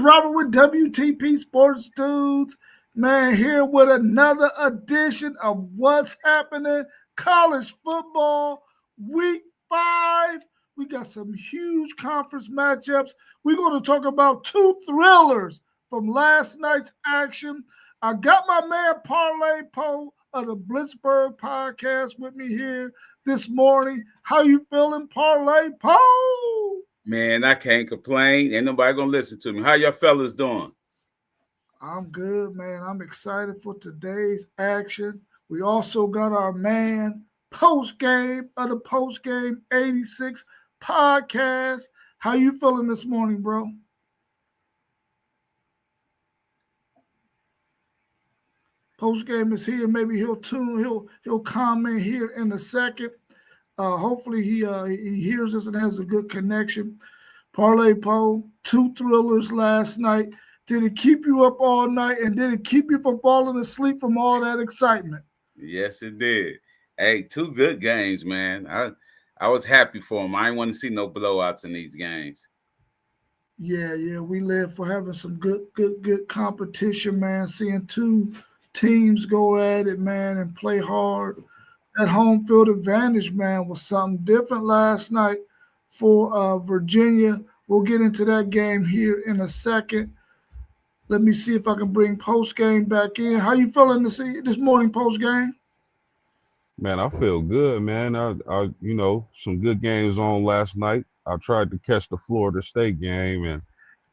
Robert with WTP Sports Dudes. Man, here with another edition of What's Happening College Football Week 5. We got some huge conference matchups. We're going to talk about two thrillers from last night's action. I got my man Parlay Poe of the Blitzburg podcast with me here this morning. How you feeling, Parlay Poe? Man, I can't complain. Ain't nobody gonna listen to me. How y'all fellas doing? I'm good, man. I'm excited for today's action. We also got our man post game of the Post Game 86 podcast. How you feeling this morning, bro? Post game is here. Maybe he'll comment here in a second. Hopefully he hears us and has a good connection. Parlay Poe, two thrillers last night. Did it keep you up all night, and did it keep you from falling asleep from all that excitement? Yes, it did. Hey, two good games, man. I was happy for them. I didn't want to see no blowouts in these games. Yeah, we live for having some good competition, man. Seeing two teams go at it, man, and play hard. That home field advantage, man, was something different last night for Virginia. We'll get into that game here in a second. Let me see if I can bring post game back in. How you feeling this morning, post game? Man, I feel good, man. I some good games on last night. I tried to catch the Florida State game, and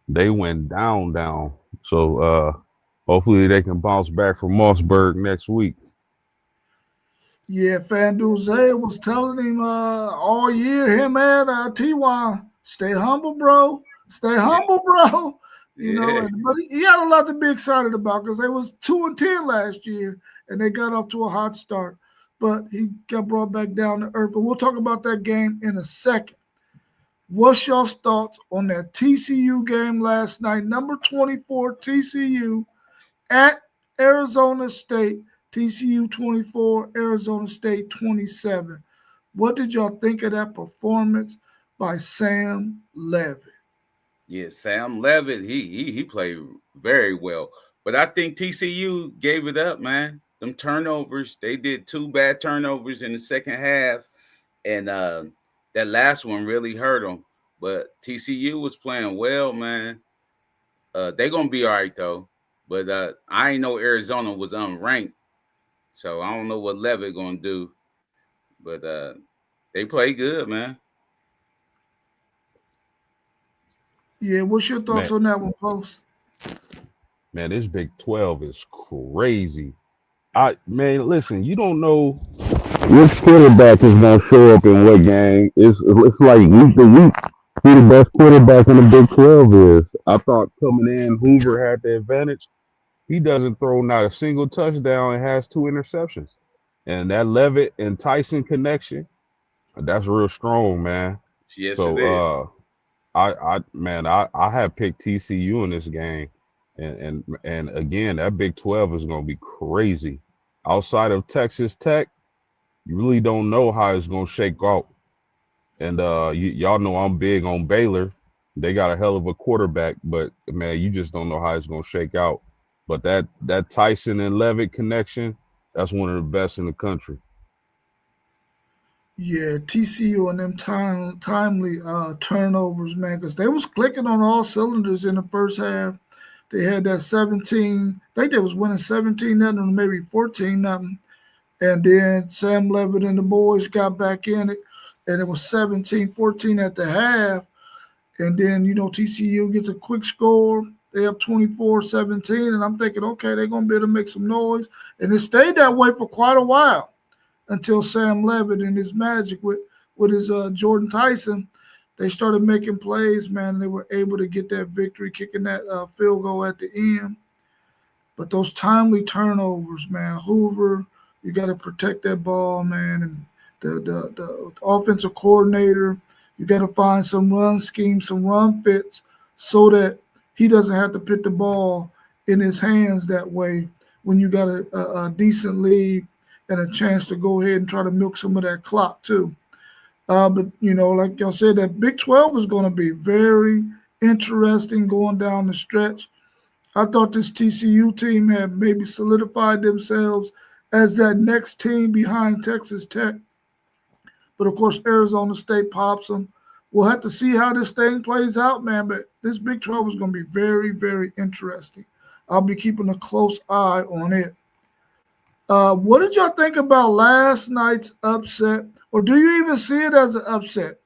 they went down. So hopefully they can bounce back from Mossberg next week. Yeah, FanDuel Zay was telling him all year, him and T.Y., stay humble, bro. Stay humble, bro. You know, but he had a lot to be excited about because they was 2-10 last year, and they got off to a hot start. But he got brought back down to earth. But we'll talk about that game in a second. What's y'all's thoughts on that TCU game last night? Number 24 TCU at Arizona State. TCU 24, Arizona State 27. What did y'all think of that performance by Sam Leavitt? Yeah, Sam Leavitt, he played very well. But I think TCU gave it up, man. Them turnovers, they did two bad turnovers in the second half, and that last one really hurt them. But TCU was playing well, man. They're going to be all right, though. But I ain't know Arizona was unranked. So I don't know what Leavitt gonna do, but they play good, man. Yeah, what's your thoughts on that one, Post? Man, this Big 12 is crazy. Listen, you don't know which quarterback is gonna show up in what game. It's like week to week who the best quarterback in the Big 12 is. I thought coming in, Hoover had the advantage. He doesn't throw not a single touchdown and has 2 interceptions. And that Leavitt and Tyson connection, that's real strong, man. Yes, so it is. I have picked TCU in this game. And again, that Big 12 is gonna be crazy. Outside of Texas Tech, you really don't know how it's gonna shake out. And y'all know I'm big on Baylor. They got a hell of a quarterback, but man, you just don't know how it's gonna shake out. But that Tyson and Leavitt connection, that's one of the best in the country. Yeah, TCU and them timely turnovers, man, because they was clicking on all cylinders in the first half. They had that 17, I think they was winning 17-0 or maybe 14-0. And then Sam Leavitt and the boys got back in it, and it was 17-14 at the half. And then, TCU gets a quick score. They up 24-17, and I'm thinking, okay, they're going to be able to make some noise. And it stayed that way for quite a while until Sam Leavitt and his magic with his Jordan Tyson, they started making plays, man, and they were able to get that victory, kicking that field goal at the end. But those timely turnovers, man, Hoover, you got to protect that ball, man, and the offensive coordinator, you got to find some run schemes, some run fits so that he doesn't have to put the ball in his hands that way when you got a decent lead and a chance to go ahead and try to milk some of that clock too. But, like y'all said, that Big 12 is going to be very interesting going down the stretch. I thought this TCU team had maybe solidified themselves as that next team behind Texas Tech. But of course, Arizona State pops them. We'll have to see how this thing plays out, man. But this Big 12 is going to be very, very interesting. I'll be keeping a close eye on it. What did y'all think about last night's upset? Or do you even see it as an upset?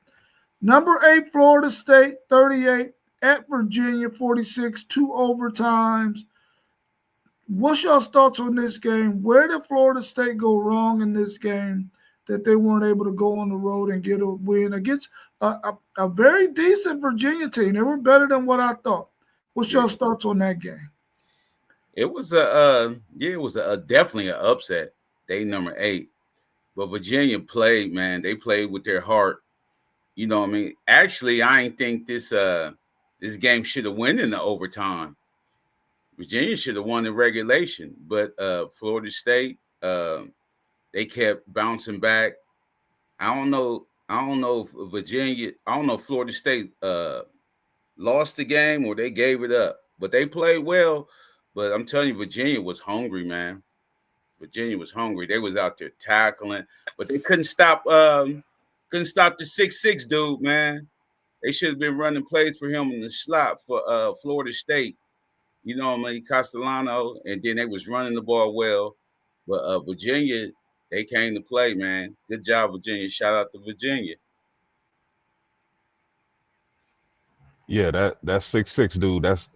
Number 8, Florida State, 38. At Virginia, 46, 2 overtimes. What's y'all's thoughts on this game? Where did Florida State go wrong in this game that they weren't able to go on the road and get a win against a very decent Virginia team? They were better than what I thought. What's y'all's thoughts on that game? It was definitely an upset. They number 8, but Virginia played, man. They played with their heart. You know what I mean? Actually, I ain't think this game should have went in the overtime. Virginia should have won in regulation, but Florida State, they kept bouncing back. I don't know if Florida State lost the game or they gave it up, but they played well. But I'm telling you, Virginia was hungry, man. Virginia was hungry. They was out there tackling, but they couldn't stop the 6'6" dude, man. They should have been running plays for him in the slot for Florida State. You know what I mean? Castellano, and then they was running the ball well. But Virginia, they came to play, man. Good job, Virginia. Shout out to Virginia. Yeah, that 6'6" dude, that's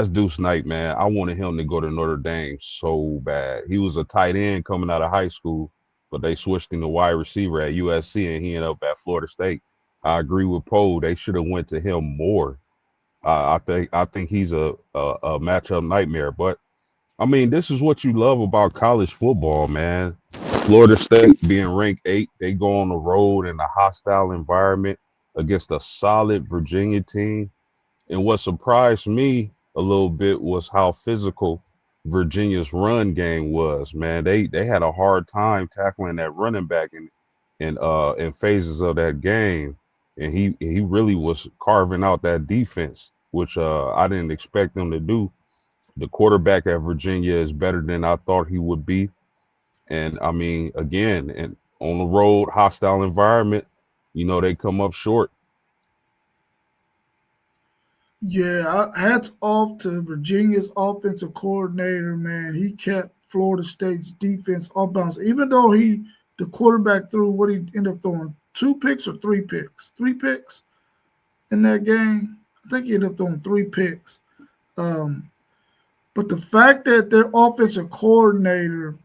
Deuce Knight, man. I wanted him to go to Notre Dame so bad. He was a tight end coming out of high school, but they switched him to wide receiver at USC, and he ended up at Florida State. I agree with Poe. They should have went to him more. I think he's a matchup nightmare. But I mean, this is what you love about college football, man. Florida State being ranked 8, they go on the road in a hostile environment against a solid Virginia team. And what surprised me a little bit was how physical Virginia's run game was, man. They had a hard time tackling that running back in phases of that game. And he really was carving out that defense, which I didn't expect them to do. The quarterback at Virginia is better than I thought he would be. And I mean, again, and on the road, hostile environment, they come up short. Yeah, hats off to Virginia's offensive coordinator, man. He kept Florida State's defense off balance, even though the quarterback threw what he ended up throwing 2 picks or 3 picks? 3 picks in that game. I think he ended up throwing 3 picks. But the fact that their offensive coordinator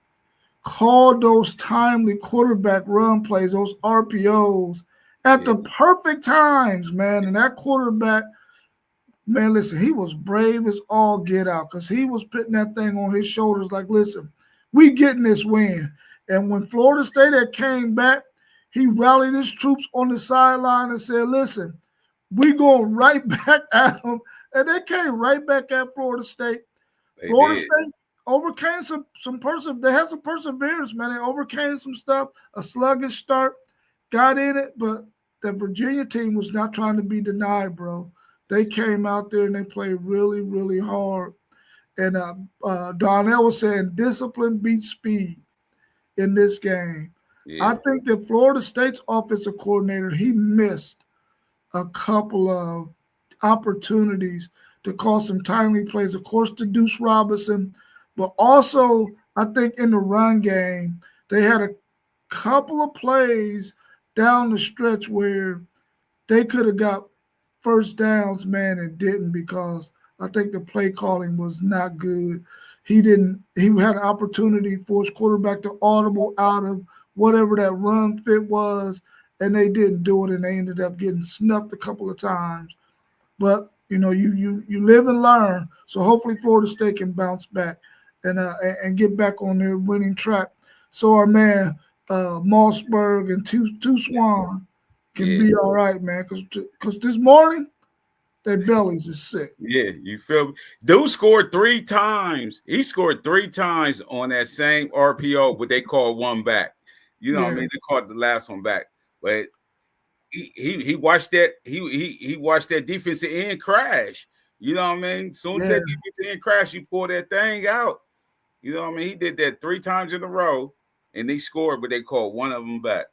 called those timely quarterback run plays, those RPOs, at the perfect times, man, and that quarterback, man, listen, he was brave as all get out because he was putting that thing on his shoulders like, listen, we getting this win. And when Florida State had came back, he rallied his troops on the sideline and said, listen, we going right back at them. And they came right back at Florida State. Florida State overcame they had some perseverance, man. They overcame some stuff, a sluggish start, got in it, but the Virginia team was not trying to be denied, bro. They came out there and they played really, really hard. And Darnell was saying discipline beats speed in this game. Yeah. I think that Florida State's offensive coordinator, he missed a couple of opportunities to call some timely plays. Of course, to Deuce Robinson, but also I think in the run game, they had a couple of plays down the stretch where they could have got first downs, man, and didn't because I think the play calling was not good. He had an opportunity for his quarterback to audible out of whatever that run fit was, and they didn't do it, and they ended up getting snuffed a couple of times. But, you live and learn. So hopefully Florida State can bounce back and get back on their winning track. So our man Mossberg and Two Swan can be all right, man, because this morning their bellies is sick. Yeah, you feel me? Dude scored 3 times. He scored 3 times on that same RPO, but they called one back. You know what I mean? They called the last one back. But he watched that he watched that defensive end crash. You know what I mean? Soon as that defensive end crash, he pulled that thing out. You know what I mean? He did that 3 times in a row, and they scored, but they called one of them back.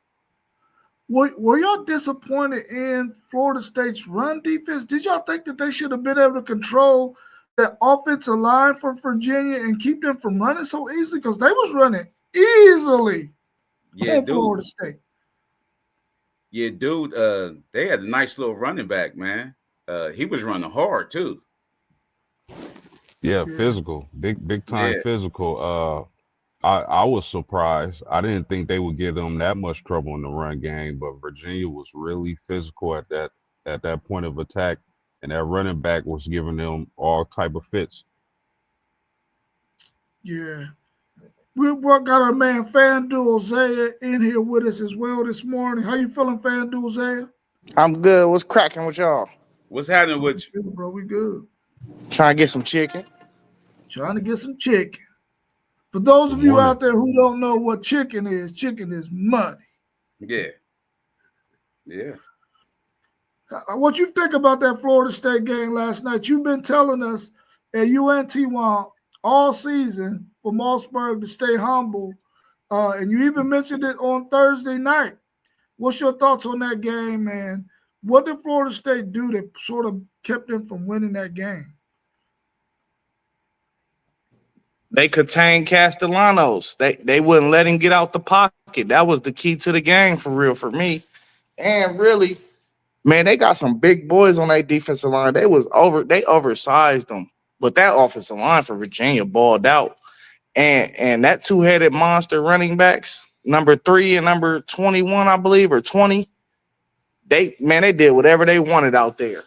Were y'all disappointed in Florida State's run defense? Did y'all think that they should have been able to control that offensive line for Virginia and keep them from running so easily? Because they was running easily on Florida State. Yeah, dude. They had a nice little running back, man. He was running hard too. Yeah, physical, big time physical. I was surprised. I didn't think they would give them that much trouble in the run game, but Virginia was really physical at that point of attack, and that running back was giving them all type of fits. Yeah. We got our man FanDuel Zaya in here with us as well this morning. How you feeling, FanDuel Zaya? I'm good. What's cracking with y'all? What's happening with you? Good, bro, we good. Trying to get some chicken. Trying to get some chicken. For those of you out there who don't know what chicken is money. Yeah. Yeah. What you think about that Florida State game last night? You've been telling us at UNT all season for Mossberg to stay humble, and you even mentioned it on Thursday night. What's your thoughts on that game, man? What did Florida State do that sort of kept them from winning that game? They contained Castellanos. They wouldn't let him get out the pocket. That was the key to the game for real for me. And really, man, they got some big boys on their defensive line. They oversized them. But that offensive line for Virginia balled out. And that two-headed monster running backs, number 3 and number 21, I believe, or 20, they did whatever they wanted out there.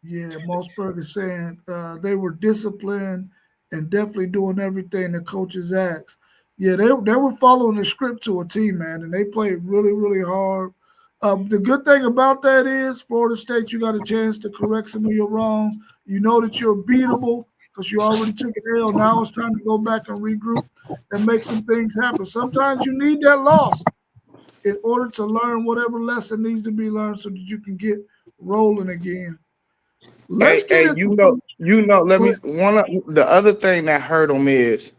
Yeah, Mossberg is saying they were disciplined and definitely doing everything the coaches asked. Yeah, they were following the script to a T, man, and they played really, really hard. The good thing about that is Florida State, you got a chance to correct some of your wrongs. You know that you're beatable because you already took an L. Now it's time to go back and regroup and make some things happen. Sometimes you need that loss in order to learn whatever lesson needs to be learned so that you can get rolling again. The other thing that hurt him is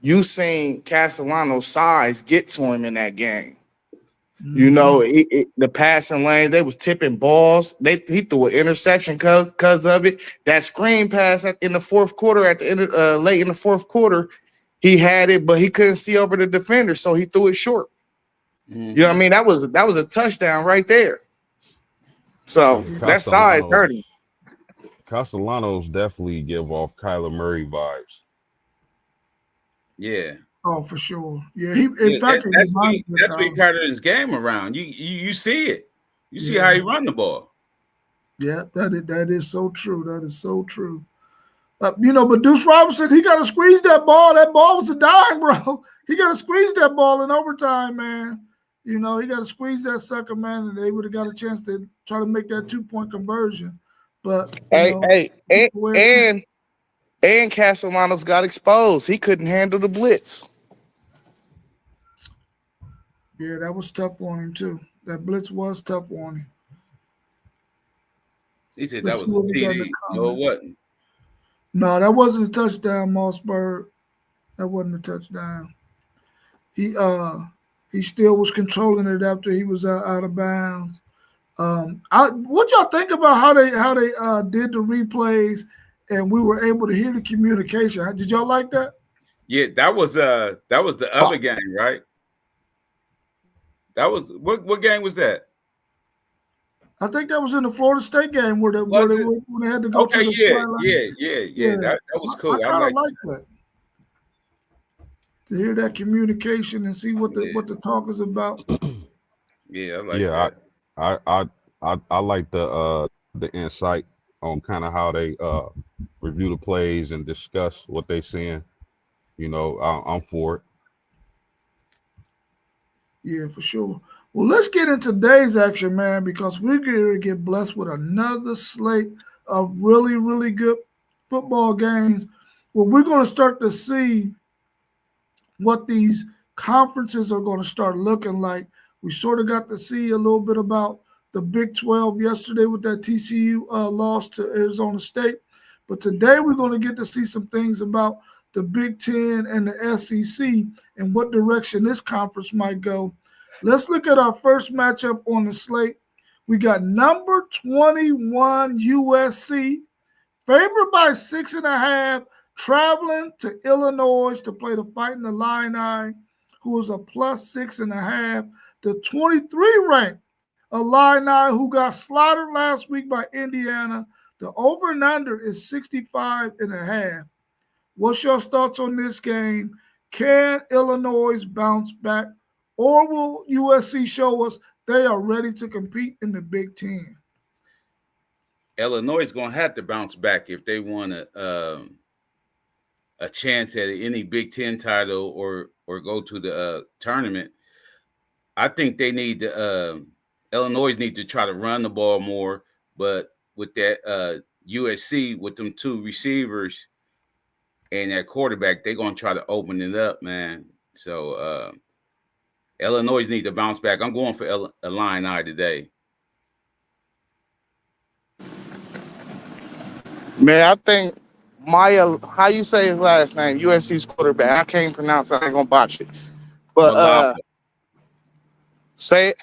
you seen Castellanos' size get to him in that game. Mm-hmm. You know, the passing lane, they was tipping balls. He threw an interception because of it. That screen pass in the fourth quarter, at the end of, late in the fourth quarter, he had it, but he couldn't see over the defender, so he threw it short. Mm-hmm. You know what I mean? That was a touchdown right there. So that size hurt him. Castellanos definitely give off Kyler Murray vibes. Yeah. Oh, for sure. Yeah, that's what turned his game around. You see it. You see how he run the ball. Yeah, that is so true. That is so true. But Deuce Robinson, he got to squeeze that ball. That ball was a dime, bro. He got to squeeze that ball in overtime, man. He got to squeeze that sucker, man, and they would have got a chance to try to make that 2-point conversion. But and Castellanos got exposed. He couldn't handle the blitz. Yeah, that was tough on him too. That blitz was tough on him. He said that was a TD. No, it wasn't. No, that wasn't a touchdown, Mossberg. That wasn't a touchdown. He still was controlling it after he was out of bounds. What y'all think about how they did the replays and we were able to hear the communication? Did y'all like that? Yeah, that was the other game, right? That was what game was that? I think that was in the Florida State game where they had to go to the sideline. Yeah. That was cool. I kind of like that. To hear that communication and see what the talk is about. Yeah, I like that. I like the insight on kind of how they review the plays and discuss what they seeing. I'm for it. Yeah, for sure. Well, let's get into today's action, man, because we're going to get blessed with another slate of really, really good football games where we're going to start to see what these conferences are going to start looking like We sort of got to see a little bit about the Big 12 yesterday with that TCU loss to Arizona State. But today we're going to get to see some things about the Big 10 and the SEC and what direction this conference might go. Let's look at our first matchup on the slate. We got number 21 USC, favored by 6.5, traveling to Illinois to play the Fighting Illini, who is a plus 6.5. The 23 ranked Illini, who got slaughtered last week by Indiana. The over and under is 65.5. What's your thoughts on this game? Can Illinois bounce back, or will USC show us they are ready to compete in the Big Ten? Illinois is going to have to bounce back if they want a chance at any Big Ten title or go to the tournament. I think they need to Illinois need to try to run the ball more, but with that USC with them two receivers and that quarterback, they're going to try to open it up, man. So Illinois need to bounce back. I'm going for Illini today. Man, I think Maya, how you say his last name? USC's quarterback. I can't pronounce it. I ain't gonna botch it. But say it.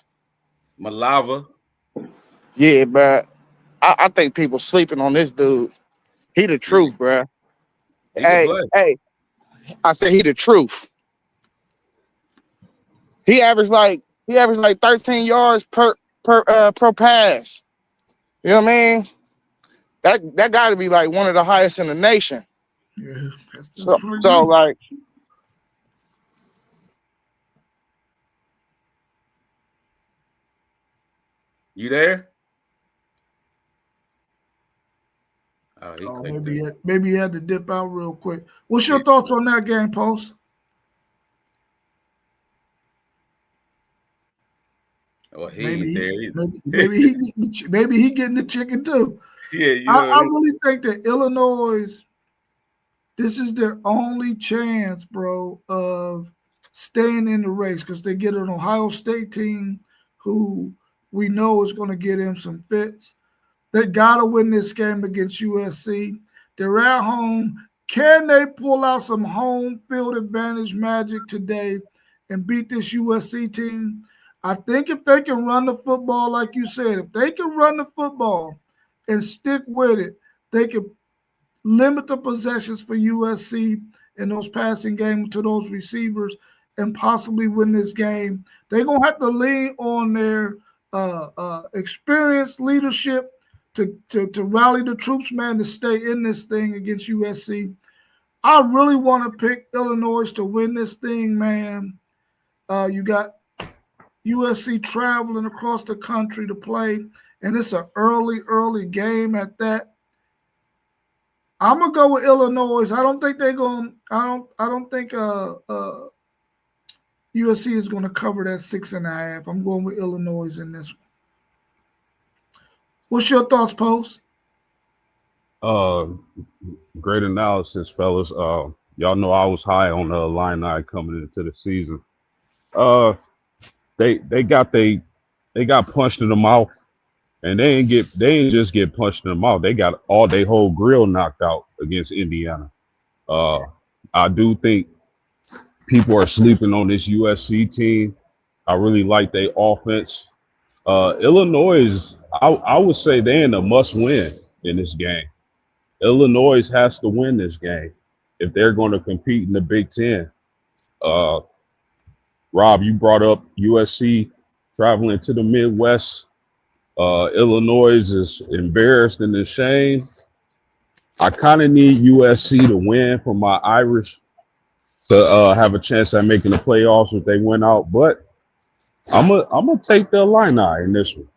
Malava. Yeah, but I think people sleeping on this dude. He the truth, bruh. Hey, I said he the truth. He averaged like 13 yards per pass. You know what I mean? That got to be like one of the highest in the nation. Yeah, so like, you there? Maybe he had to dip out real quick. What's your thoughts on that game, Post? Well, he ain't there either. Maybe he getting the chicken too. Yeah, I really think that Illinois, this is their only chance, bro, of staying in the race because they get an Ohio State team who we know is going to get him some fits. They got to win this game against USC. They're at home. Can they pull out some home field advantage magic today and beat this USC team? I think if they can run the football, like you said, if they can run the football and stick with it, they can limit the possessions for USC in those passing games to those receivers and possibly win this game. They're going to have to lean on their experienced leadership to rally the troops, man, to stay in this thing against USC. I really want to pick Illinois to win this thing, man. You got USC traveling across the country to play, and it's an early game at that. I'm gonna go with Illinois. I don't think they're going. I don't think USC is going to cover that 6.5. I'm going with Illinois in this one. What's your thoughts, Post? Great analysis, fellas. Y'all know I was high on the Illini coming into the season. They got punched in the mouth, and they ain't just get punched in the mouth. They got all their whole grill knocked out against Indiana. I do think people are sleeping on this USC team. I really like their offense. Illinois, I would say they're in a must-win in this game. Illinois has to win this game if they're going to compete in the Big Ten. Rob, you brought up USC traveling to the Midwest. Illinois is embarrassed and ashamed. I kind of need USC to win for my Irish to have a chance at making the playoffs if they win out. But I'm gonna take the Illini in this one.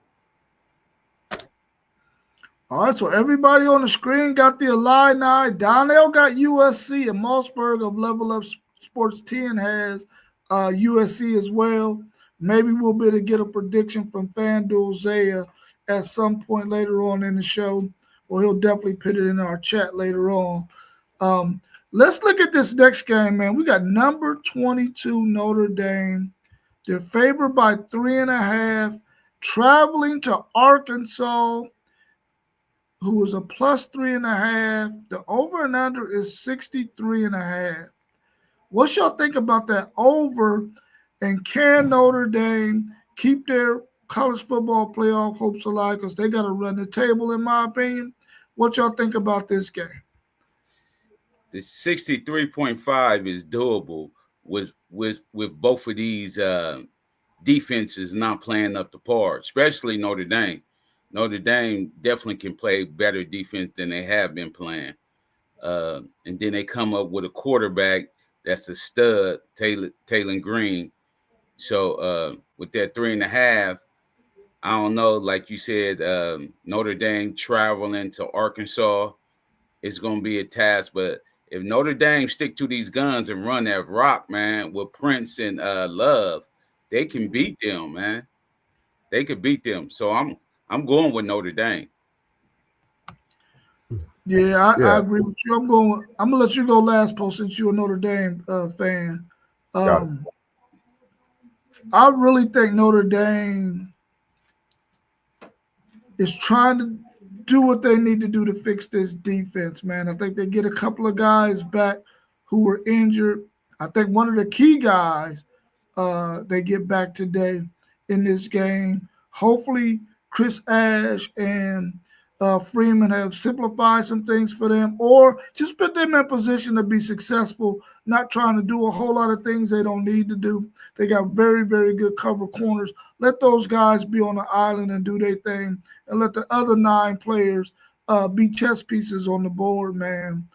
All right, so everybody on the screen got the Illini. Donnell got USC, and Mossberg of Level Up Sports 10 has USC as well. Maybe we'll be able to get a prediction from FanDuel Zaya at some point later on in the show, or he'll definitely put it in our chat later on. Let's look at this next game, man. We got number 22 Notre Dame They're favored by 3.5, traveling to Arkansas, who is a plus 3.5. The over and under is 63.5. What y'all think about that over? And can Notre Dame keep their college football playoff hopes alive? Because they got to run the table, in my opinion. What y'all think about this game? The 63.5 is doable with both of these defenses not playing up to par, especially Notre Dame. Notre Dame definitely can play better defense than they have been playing. And then they come up with a quarterback that's a stud, Taylor Green. So with that 3.5, I don't know, like you said, Notre Dame traveling to Arkansas is going to be a task. But if Notre Dame stick to these guns and run that rock, man, with Prince and Love, they can beat them, man. They could beat them. So I'm going with Notre Dame. Yeah, I agree with you. I'm gonna let you go last, Post, since you're a Notre Dame fan. I really think Notre Dame is trying to do what they need to do to fix this defense, man. I think they get a couple of guys back who were injured. I think one of the key guys they get back today in this game. Hopefully, Chris Ash and Freeman have simplified some things for them, or just put them in a position to be successful, not trying to do a whole lot of things they don't need to do. They got very, very good cover corners. Let those guys be on the island and do their thing, and let the other 9 players be chess pieces on the board, man.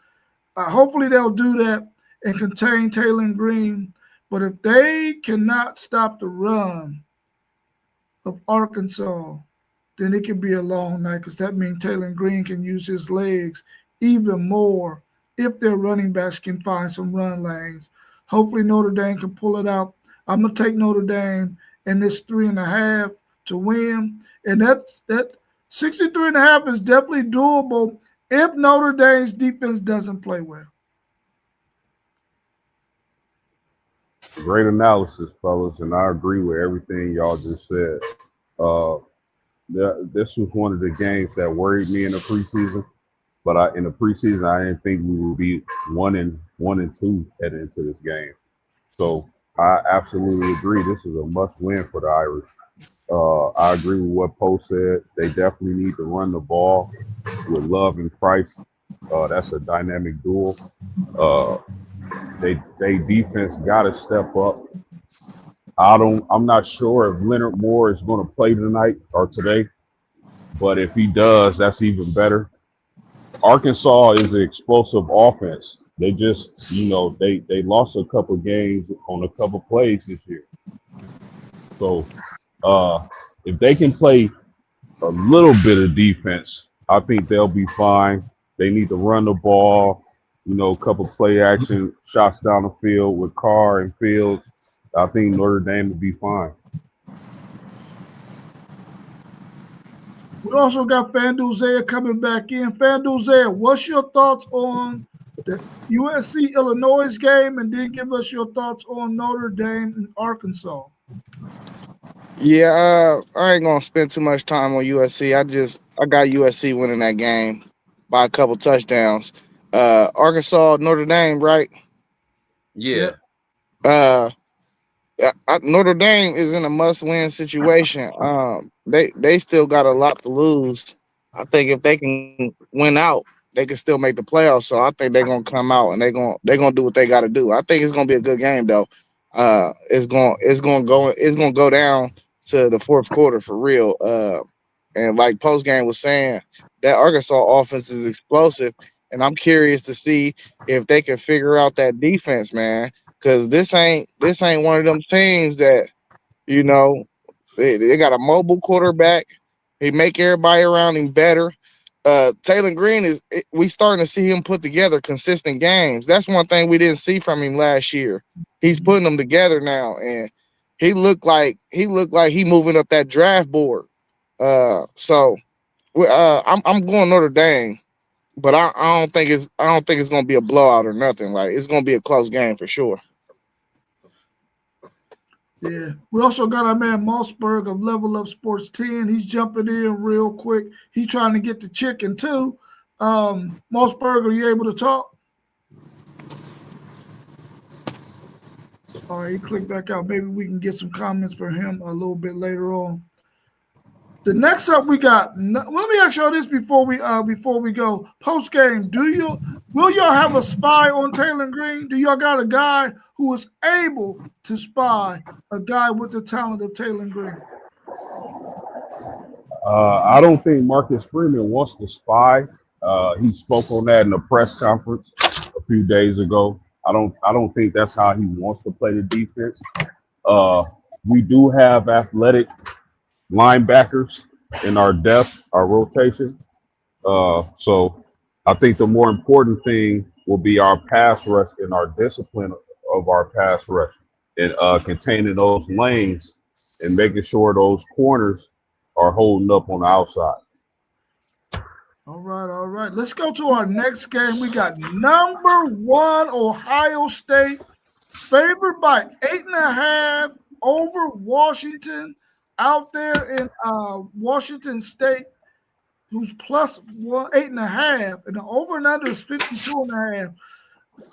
Hopefully they'll do that and contain Taylor Green. But if they cannot stop the run of Arkansas, then it can be a long night, because that means Taylor Green can use his legs even more if their running backs can find some run lanes. Hopefully Notre Dame can pull it out. I'm going to take Notre Dame in this 3.5 to win. And that 63.5 is definitely doable if Notre Dame's defense doesn't play well. Great analysis, fellas, and I agree with everything y'all just said. This was one of the games that worried me in the preseason, but in the preseason I didn't think we would be 1-2 heading into this game. So I absolutely agree. This is a must-win for the Irish. I agree with what Poe said. They definitely need to run the ball with Love and Price. That's a dynamic duel. They defense got to step up. I'm not sure if Leonard Moore is going to play tonight or today, but if he does, that's even better. Arkansas is an explosive offense. They just, they lost a couple games on a couple plays this year. So if they can play a little bit of defense, I think they'll be fine. They need to run the ball, a couple play action shots down the field with Carr and Fields. I think Notre Dame will be fine. We also got FanDuel Zaire coming back in. FanDuel Zaire, what's your thoughts on the USC-Illinois game? And then give us your thoughts on Notre Dame and Arkansas. Yeah, I ain't gonna spend too much time on USC. I got USC winning that game by a couple touchdowns. Arkansas, Notre Dame, right? Yeah. Notre Dame is in a must-win situation. They still got a lot to lose. I think if they can win out, they can still make the playoffs. So I think they're gonna come out and they're gonna do what they got to do. I think it's gonna be a good game though. It's gonna go down to the fourth quarter for real. And like post game was saying, that Arkansas offense is explosive, and I'm curious to see if they can figure out that defense, man. Because this ain't one of them teams that, they got a mobile quarterback. He make everybody around him better. Taylor Green we starting to see him put together consistent games. That's one thing we didn't see from him last year. He's putting them together now, and he looked like he moving up that draft board. So I'm going Notre Dame, but I don't think it's gonna be a blowout or nothing. Like, it's gonna be a close game for sure. Yeah. We also got our man Mossberg of Level Up Sports 10. He's jumping in real quick. He's trying to get the chicken too. Mossberg, are you able to talk? All right, he clicked back out. Maybe we can get some comments for him a little bit later on. The next up we got. Let me ask y'all this before we go. Post game, will y'all have a spy on Taylor Green? Do y'all got a guy who is able to spy a guy with the talent of Taylor Green? I don't think Marcus Freeman wants to spy. He spoke on that in a press conference a few days ago. I don't think that's how he wants to play the defense. We do have athletic linebackers in our depth, our rotation. So I think the more important thing will be our pass rush and our discipline of our pass rush and containing those lanes and making sure those corners are holding up on the outside. All right. Let's go to our next game. We got number 1 Ohio State, favored by 8.5 over Washington out there in Washington State, who's plus 8.5, and the over and under is 52.5.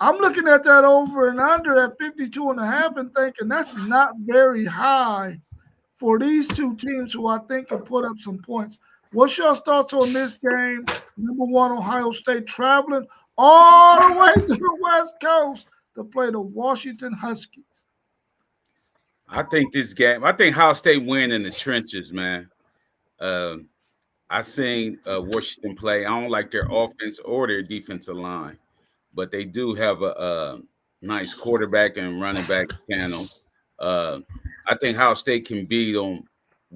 I'm looking at that over and under at 52.5 and thinking that's not very high for these two teams who I think can put up some points. What's your thoughts on this game? Number 1 Ohio State traveling all the way to the West Coast to play the Washington Huskies. I think Ohio State win in the trenches, man. I seen Washington play. I don't like their offense or their defensive line, but they do have a nice quarterback and running back tandem. I think Ohio State can beat them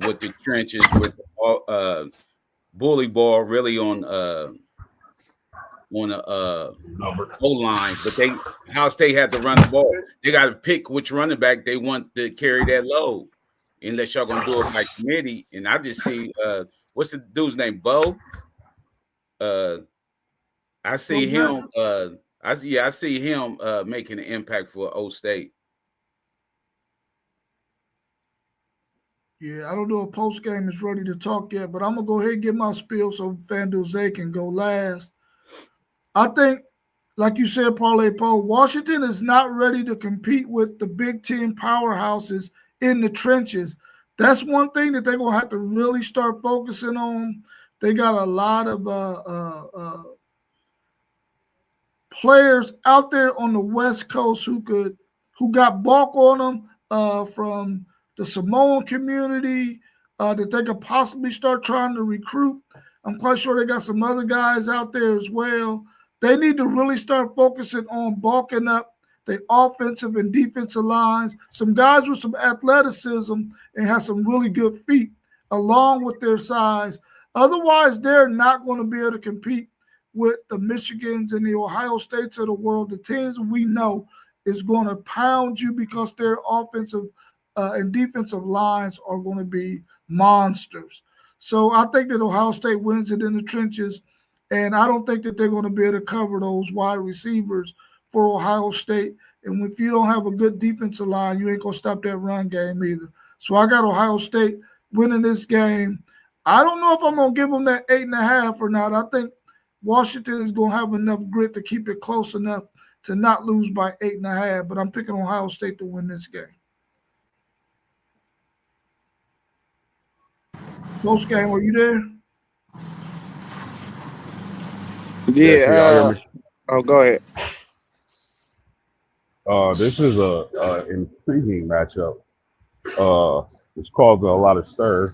with the trenches, with bully ball really on the O-line, but Ohio State had to run the ball. They got to pick which running back they want to carry that load, unless y'all gonna do it by committee. And I just see what's the dude's name, Bo? I see him. I see him making an impact for O State. Yeah, I don't know if post game is ready to talk yet, but I'm gonna go ahead and get my spiel so FanDuel Zay can go last. I think, like you said, Parlay Paul, Washington is not ready to compete with the Big Ten powerhouses in the trenches. That's one thing that they're gonna have to really start focusing on. They got a lot of players out there on the West Coast who got balk on them from the Samoan community that they could possibly start trying to recruit. I'm quite sure they got some other guys out there as well. They need to really start focusing on bulking up the offensive and defensive lines, some guys with some athleticism and have some really good feet along with their size. Otherwise, they're not going to be able to compete with the Michigans and the Ohio States of the world, the teams we know is going to pound you because their offensive and defensive lines are going to be monsters. So I think that Ohio State wins it in the trenches, and I don't think that they're going to be able to cover those wide receivers for Ohio State. And if you don't have a good defensive line, you ain't going to stop that run game either. So I got Ohio State winning this game. I don't know if I'm going to give them that 8.5 or not. I think Washington is going to have enough grit to keep it close enough to not lose by 8.5, but I'm picking Ohio State to win this game. Post game, are you there? Yeah. Go ahead. This is a intriguing matchup. It's causing a lot of stir,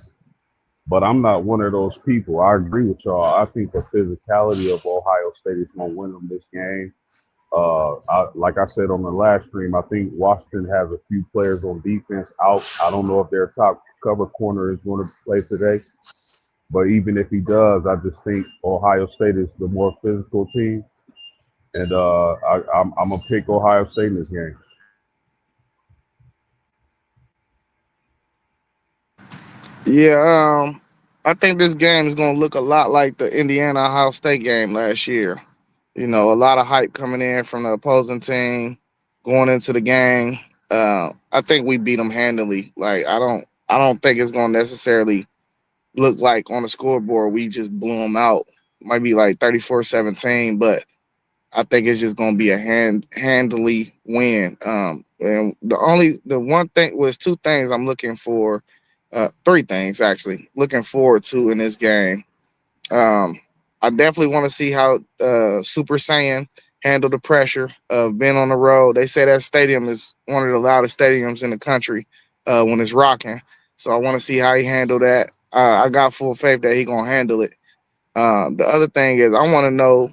but I'm not one of those people. I agree with y'all. I think the physicality of Ohio State is going to win them this game. Like I said on the last stream, I think Washington has a few players on defense out. I don't know if their top cover corner is going to play today, but even if he does, I just think Ohio State is the more physical team, and I'm gonna pick Ohio State in this game. Yeah, I think this game is going to look a lot like the Indiana Ohio State game last year. You know, a lot of hype coming in from the opposing team going into the game. I think we beat them handily. Like I don't think it's gonna necessarily look like on the scoreboard we just blew them out. Might be like 34-17, but I think it's just gonna be a handily win. And the one thing was two things I'm looking for, three things actually looking forward to in this game. Um, I definitely want to see how Super Saiyan handle the pressure of being on the road. They say that stadium is one of the loudest stadiums in the country when it's rocking. So I want to see how he handle that. I got full faith that he gonna handle it. The other thing is I want to know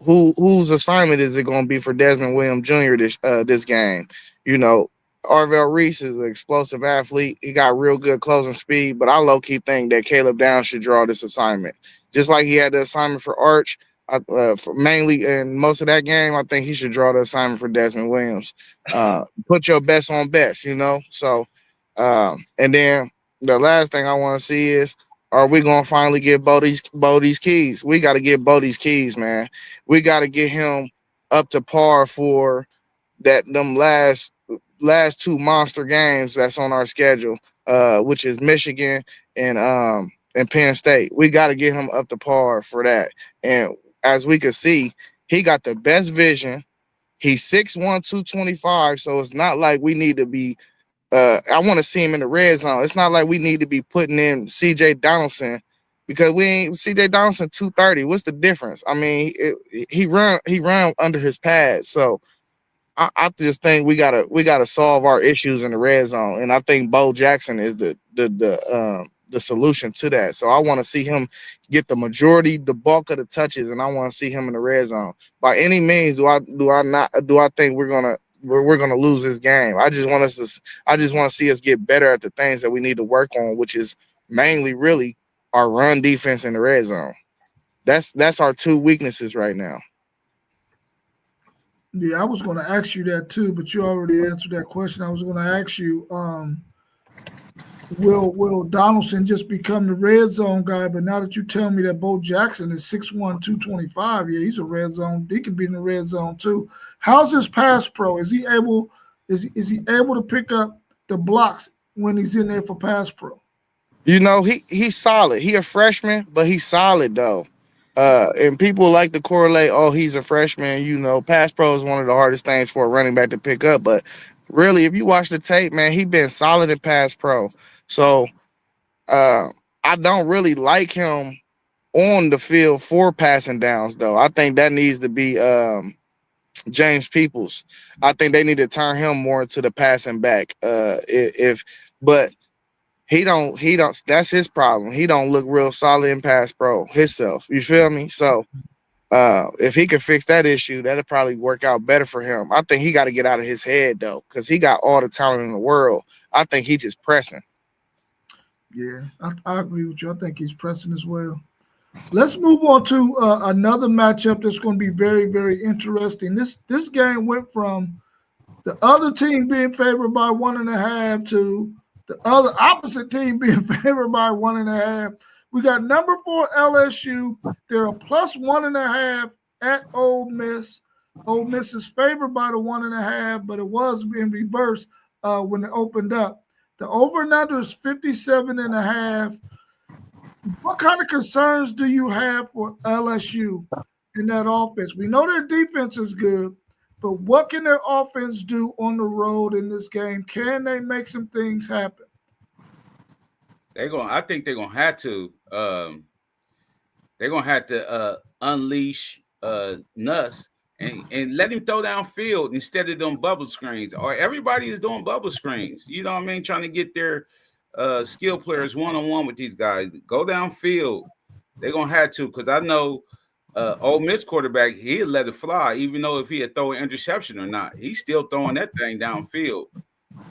whose assignment is it going to be for Desmond Williams Jr. this game. You know, Arvell Reese is an explosive athlete. He got real good closing speed, but I low key think that Caleb Downs should draw this assignment, just like he had the assignment for Arch. For mainly in most of that game, I think he should draw the assignment for Desmond Williams. Put your best on best, you know. So, and then the last thing I want to see is, are we gonna finally get Bodie's keys? We got to get Bodie's keys, man. We got to get him up to par for them last two monster games that's on our schedule, which is Michigan and Penn State. We got to get him up to par for that. And as we could see, he got the best vision. He's 6'1", 225, so it's not like we need to be I want to see him in the red zone. It's not like we need to be putting in CJ Donaldson because we ain't CJ Donaldson 230. What's the difference? I mean, he run under his pads. So I just think we gotta solve our issues in the red zone, and I think Bo Jackson is the solution to that. So I want to see him get the bulk of the touches, and I want to see him in the red zone. By any means, do I think we're gonna lose this game? I just want to see us get better at the things that we need to work on, which is mainly really our run defense in the red zone. That's our two weaknesses right now. Yeah, I was going to ask you that too, but you already answered that question. I was going to ask you, will Donaldson just become the red zone guy? But now that you tell me that Bo Jackson is 6'1", 225, yeah, he's a red zone. He can be in the red zone too. How's his pass pro? Is he able to pick up the blocks when he's in there for pass pro? You know, he's solid. He a freshman, but he's solid though. And people like to correlate, oh, he's a freshman. You know, pass pro is one of the hardest things for a running back to pick up. But really, if you watch the tape, man, he been solid in pass pro. So I don't really like him on the field for passing downs, though. I think that needs to be James Peoples. I think they need to turn him more into the passing back. But he don't. That's his problem. He don't look real solid in pass pro himself. You feel me? So if he could fix that issue, that'll probably work out better for him. I think he got to get out of his head though, because he got all the talent in the world. I think he just pressing. Yeah, I agree with you. I think he's pressing as well. Let's move on to another matchup that's going to be very, very interesting. This game went from the other team being favored by 1.5 to the other opposite team being favored by 1.5. We got number 4 LSU. They're a plus 1.5 at Ole Miss. Ole Miss is favored by the 1.5, but it was in reverse when it opened up. The over and under is 57.5. What kind of concerns do you have for LSU in that offense? We know their defense is good, but what can their offense do on the road in this game? Can they make some things happen? I think they're gonna have to. They're gonna have to unleash Nuss and let him throw downfield instead of them bubble screens. Or everybody is doing bubble screens. You know what I mean? Trying to get their skill players one-on-one with these guys. Go downfield. They're gonna have to, because I know Ole Miss quarterback, he'd let it fly, even though if he had thrown an interception or not, he's still throwing that thing downfield.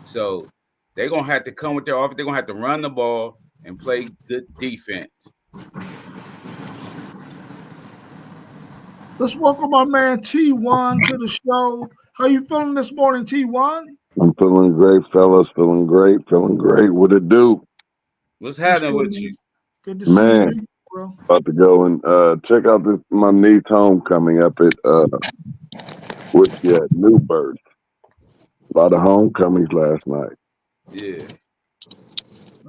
So they're gonna have to come with their offense. They're gonna have to run the ball and play good defense. Let's welcome our man T1 to the show. How you feeling this morning, T1? I'm feeling great, fellas. Feeling great. What it do? What's happening with you? Good to see you, bro. About to go and check out my niece homecoming up at Newburgh. A lot of homecomings last night. Yeah.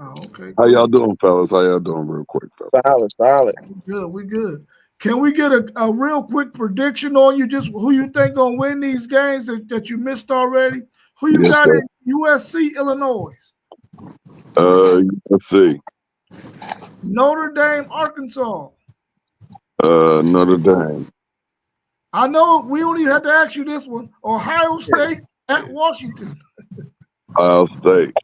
Oh, okay, How cool. y'all doing, fellas? How y'all doing, real quick, fellas? Solid. We good. Can we get a real quick prediction on you? Just who you think gonna win these games that you missed already? Who you Yes, got sir. in USC, Illinois, Let's see. Notre Dame, Arkansas? Notre Dame. I know we only had to ask you this one. Ohio State at Washington. Ohio State.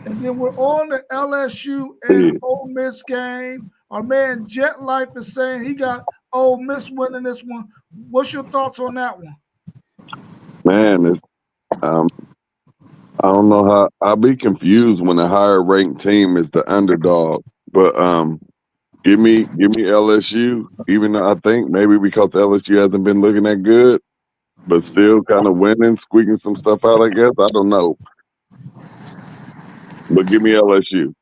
And then we're on the LSU and Yeah. Ole Miss game. Our man Jet Life is saying he got Ole Miss winning this one. What's your thoughts on that one? Man, it's I don't know how I'll be confused when a higher ranked team is the underdog. But give me LSU, even though I think maybe because LSU hasn't been looking that good, but still kind of winning, squeaking some stuff out, I guess. I don't know. But give me LSU.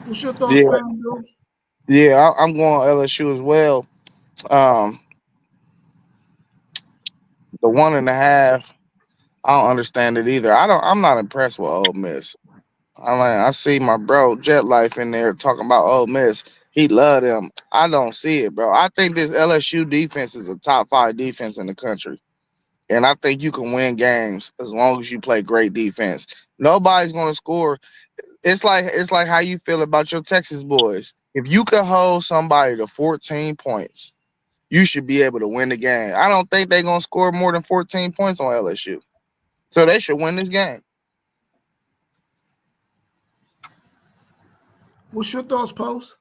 What's your thoughts, Yeah, Bill? yeah, I'm going LSU as well. Um, the 1.5, I don't understand it either. I'm not impressed with Ole Miss. I see my bro Jet Life in there talking about Ole Miss. He love them. I don't see it, bro. I think this LSU defense is a top 5 defense in the country. And I think you can win games as long as you play great defense. Nobody's gonna score. It's like how you feel about your Texas boys. If you could hold somebody to 14 points, you should be able to win the game. I don't think they're gonna score more than 14 points on LSU. So they should win this game. What's your thoughts, Post?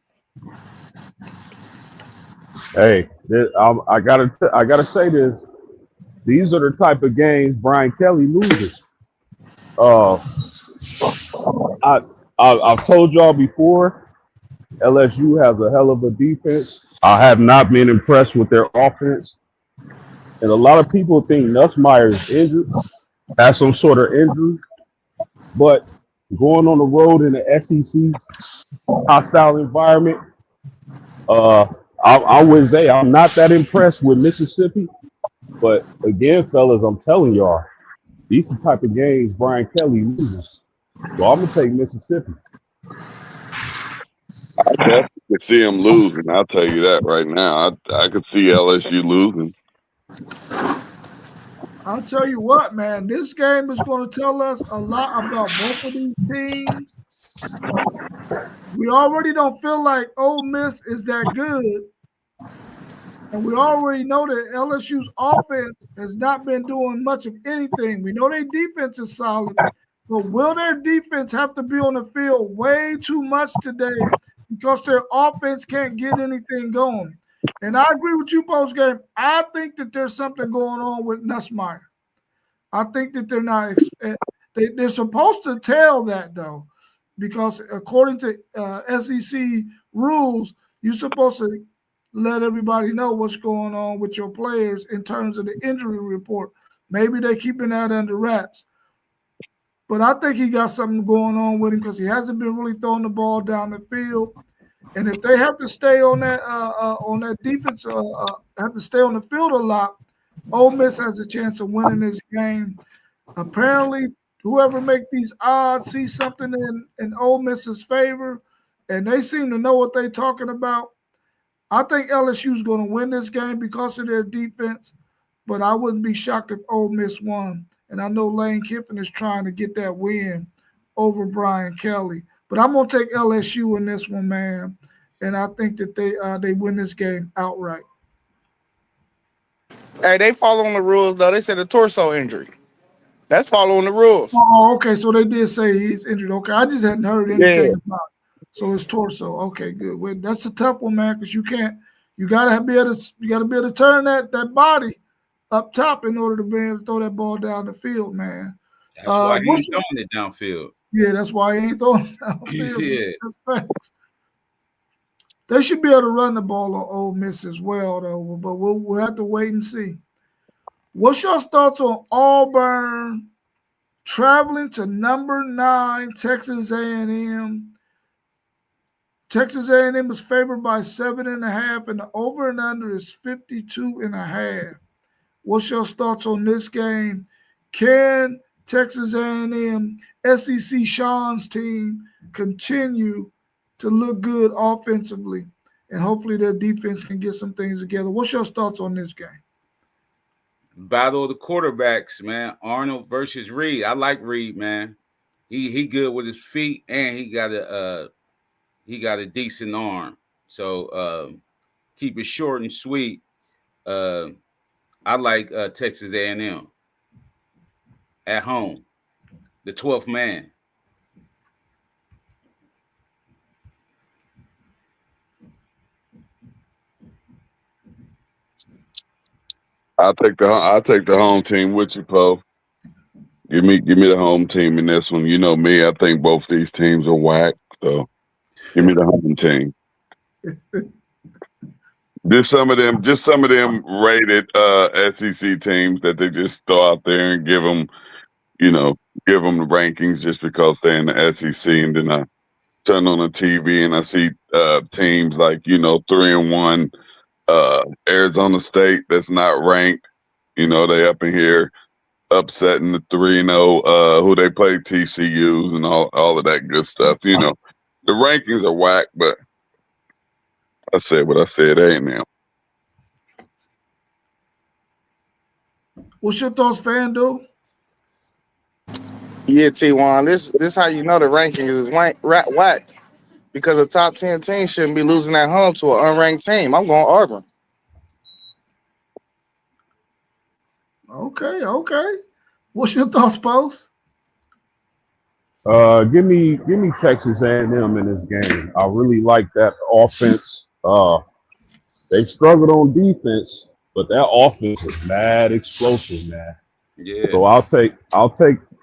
Hey, I gotta say this. These are the type of games Brian Kelly loses. Uh, I, I've told y'all before, LSU has a hell of a defense. I have not been impressed with their offense, and a lot of people think Nussmeier is injured, has some sort of injury. But going on the road in the SEC hostile environment, uh, I would say I'm not that impressed with Mississippi. But again, fellas, I'm telling y'all, these are the type of games Brian Kelly loses. So I'm gonna take Mississippi. I definitely could see them losing. I'll tell you that right now. I could see LSU losing. I'll tell you what, man, this game is going to tell us a lot about both of these teams. We already don't feel like Ole Miss is that good. And we already know that LSU's offense has not been doing much of anything. We know their defense is solid, but will their defense have to be on the field way too much today because their offense can't get anything going? And I agree with you post game. I think that there's something going on with Nussmeier. I think that they're not. They're supposed to tell that though, because according to SEC rules, you're supposed to let everybody know what's going on with your players in terms of the injury report. Maybe they're keeping that under wraps. But I think he got something going on with him because he hasn't been really throwing the ball down the field. And if they have to stay on that defense, have to stay on the field a lot, Ole Miss has a chance of winning this game. Apparently, whoever make these odds sees something in Ole Miss's favor, and they seem to know what they're talking about. I think LSU is going to win this game because of their defense, but I wouldn't be shocked if Ole Miss won. And I know Lane Kiffin is trying to get that win over Brian Kelly, but I'm going to take LSU in this one, man. And I think that they win this game outright. Hey, they following the rules though. They said a torso injury. That's following the rules. Oh, okay. So they did say he's injured. Okay, I just hadn't heard anything Yeah. about it. So it's torso. Okay, good. Well, that's a tough one, man, because you can't. You gotta be able to turn that body up top in order to be able to throw that ball down the field, man. That's why he What's ain't throwing it downfield. Yeah, that's why he ain't throwing it downfield. Yeah. That's facts. They should be able to run the ball on Ole Miss as well, though. But we'll have to wait and see. What's your thoughts on Auburn traveling to number 9 Texas A&M? Texas A&M is favored by 7.5, and the over and under is 52.5. What's your thoughts on this game? Can Texas A&M, SEC Sean's team continue to look good offensively, and hopefully their defense can get some things together? What's your thoughts on this game? Battle of the quarterbacks, man. Arnold versus Reed. I like Reed, man. He good with his feet, and he got a decent arm. So keep it short and sweet. I like Texas A&M at home, the 12th man. I'll take the home team with you, Poe. Give me the home team in this one. You know me, I think both these teams are whack. So give me the home team. Just some of them rated SEC teams that they just throw out there and give them the rankings just because they're in the SEC, and then I turn on the TV and I see teams like 3-1 Arizona State that's not ranked. They up in here upsetting the 3-0 who they play, TCUs, and all of that good stuff. The rankings are whack, but I said what I said. Ain't now. What's your thoughts, FanDuel? Yeah, T1. This how you know the rankings is whack because the top 10 teams shouldn't be losing at home to an unranked team. I'm going Auburn. Okay. What's your thoughts, Post? Give me Texas A&M in this game. I really like that offense. They struggled on defense, but that offense is mad explosive, man. Yeah. So I'll take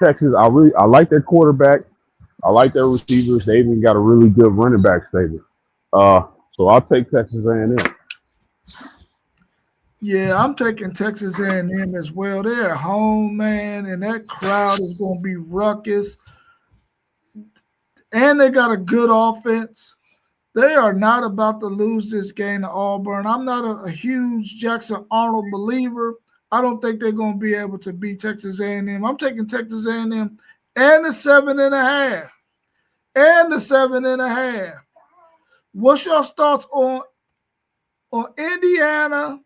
Texas. I like their quarterback. I like their receivers. They even got a really good running back stable. So I'll take Texas A&M. Yeah, I'm taking Texas A&M as well. They're at home, man, and that crowd is going to be ruckus. And they got a good offense. They are not about to lose this game to Auburn. I'm not a huge Jackson Arnold believer. I don't think they're going to be able to beat Texas A&M. I'm taking Texas A&M and the 7.5. And the 7.5. What's your thoughts on Indiana?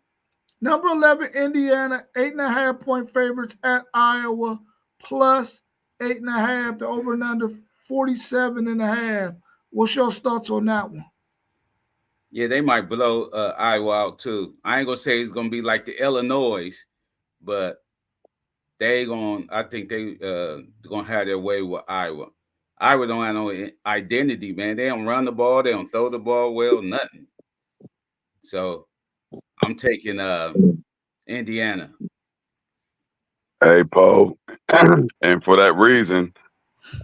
Number 11, Indiana, 8.5 point favorites at Iowa, plus 8.5. The over and under 47.5. What's your thoughts on that one? Yeah, they might blow Iowa out too. I ain't gonna say it's gonna be like the Illinois, but I think they gonna have their way with Iowa. Iowa don't have no identity, man. They don't run the ball, they don't throw the ball well, nothing. So I'm taking Indiana. Hey, Poe, and for that reason,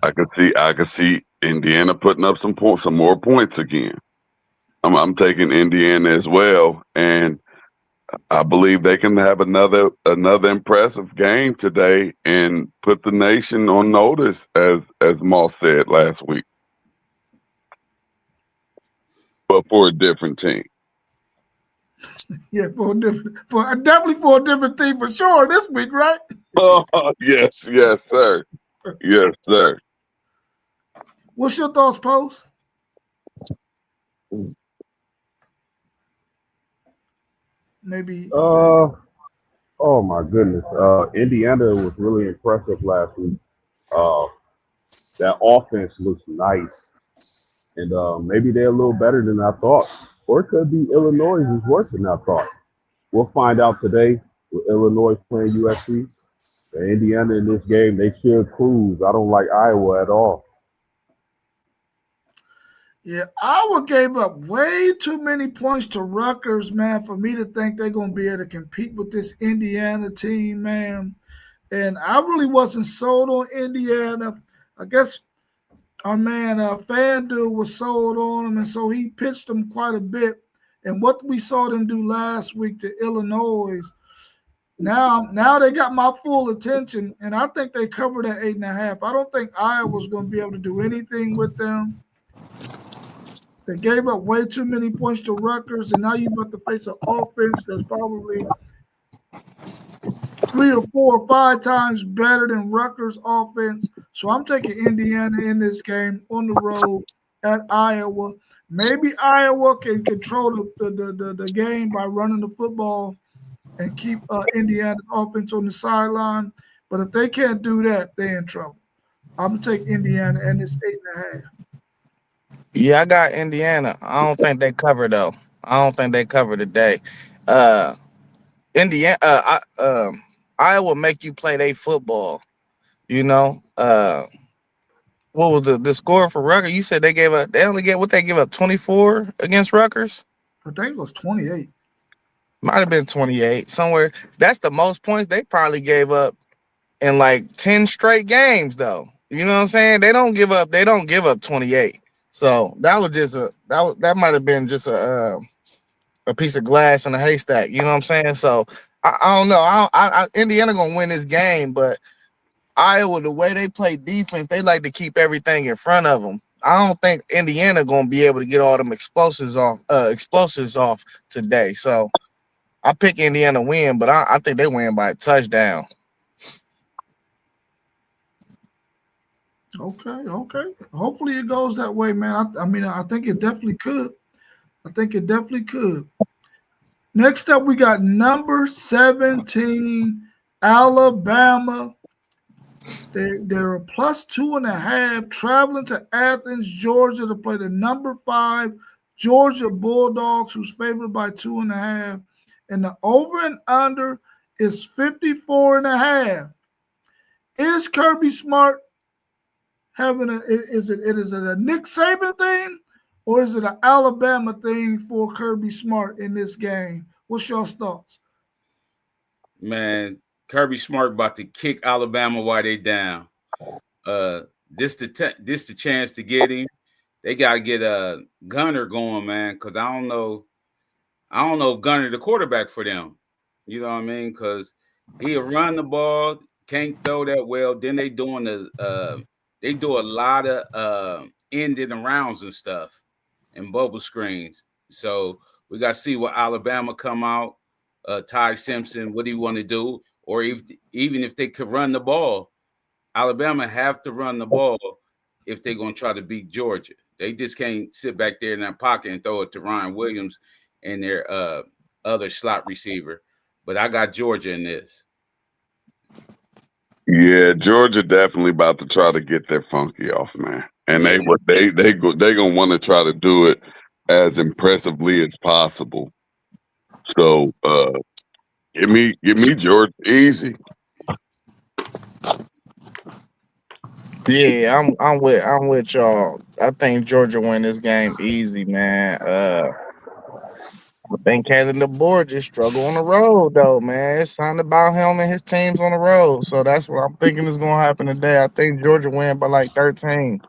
I could see Indiana putting up some more points again. I'm taking Indiana as well, and I believe they can have another impressive game today and put the nation on notice, as Moss said last week, but for a different team. Yeah, definitely for a different team for sure this week, right? Oh, yes, sir. Yes, sir. What's your thoughts, Post? Maybe. Oh my goodness. Indiana was really impressive last week. That offense looks nice. And maybe they're a little better than I thought. Or it could be Illinois is worse than I thought. We'll find out today with Illinois playing USC. Indiana in this game, they should cruise. I don't like Iowa at all. Yeah, Iowa gave up way too many points to Rutgers, man, for me to think they're going to be able to compete with this Indiana team, man. And I really wasn't sold on Indiana. I guess our man FanDuel was sold on them, and so he pitched them quite a bit. And what we saw them do last week to Illinois, now they got my full attention, and I think they covered at 8.5. I don't think Iowa's going to be able to do anything with them. They gave up way too many points to Rutgers, and now you're about to face an offense that's probably 3 or 4 or 5 times better than Rutgers' offense. So I'm taking Indiana in this game on the road at Iowa. Maybe Iowa can control the game by running the football and keep Indiana's offense on the sideline. But if they can't do that, they're in trouble. I'm gonna take Indiana and it's 8.5. Yeah, I got Indiana. I don't think they cover though. I don't think they cover today. Uh, Indiana, Iowa make you play their football. You know, what was the score for Rutgers? You said they only get what they give up 24 against Rutgers. I think it was 28. Might have been 28 somewhere. That's the most points they probably gave up in like 10 straight games though. You know what I'm saying? They don't give up 28. So that was just that might have been just a piece of glass in a haystack. You know what I'm saying? So I don't know. Indiana gonna win this game, but Iowa, the way they play defense, they like to keep everything in front of them. I don't think Indiana gonna be able to get all them explosives off today. So I pick Indiana win, but I think they win by a touchdown. Okay. Hopefully it goes that way, man. I mean, I think it definitely could. Next up, we got number 17, Alabama. They're a plus 2.5, traveling to Athens, Georgia to play the number 5 Georgia Bulldogs, who's favored by 2.5. And the over and under is 54.5. Is Kirby Smart having is it a Nick Saban thing, or is it an Alabama thing for Kirby Smart in this game? What's your thoughts? Man, Kirby Smart about to kick Alabama while they down. This the chance to get him. They gotta get a Gunner going, man, because I don't know if Gunner the quarterback for them. You know what I mean? Because he'll run the ball, can't throw that well. Then they do a lot of ending arounds and stuff and bubble screens. So we got to see what Alabama come out. Ty Simpson, what do you want to do? Or even if they could run the ball, Alabama have to run the ball if they're going to try to beat Georgia. They just can't sit back there in that pocket and throw it to Ryan Williams and their other slot receiver. But I got Georgia in this. Yeah, Georgia definitely about to try to get their funky off, man. And they gonna want to try to do it as impressively as possible. So give me Georgia easy. Yeah, I'm with y'all. I think Georgia win this game easy, man. I think Kalen DeBoer just struggle on the road though, man. It's something about him and his teams on the road. So that's what I'm thinking is gonna happen today. I think Georgia win by like 13.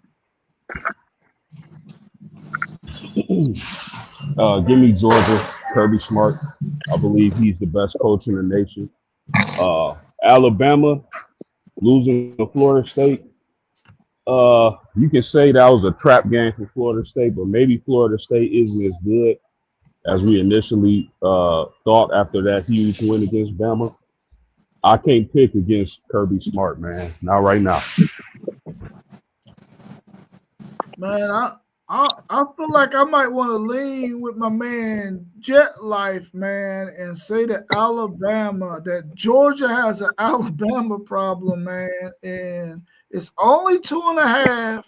Give me Georgia, Kirby Smart. I believe he's the best coach in the nation. Alabama losing to Florida State. You can say that was a trap game for Florida State, but maybe Florida State isn't as good as we initially thought after that huge win against Bama. I can't pick against Kirby Smart, man. Not right now. Man, I feel like I might want to lean with my man Jet Life, man, and say that that Georgia has an Alabama problem, man, and it's only 2.5.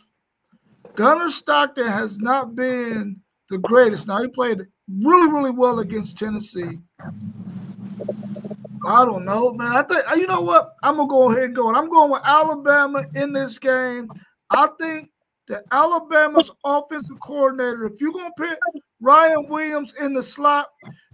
Gunner Stockton has not been the greatest. Now he played really, really well against Tennessee. I don't know, man. I think you know what? I'm gonna go ahead and go. I'm going with Alabama in this game. I think that Alabama's offensive coordinator, if you're gonna pick Ryan Williams in the slot,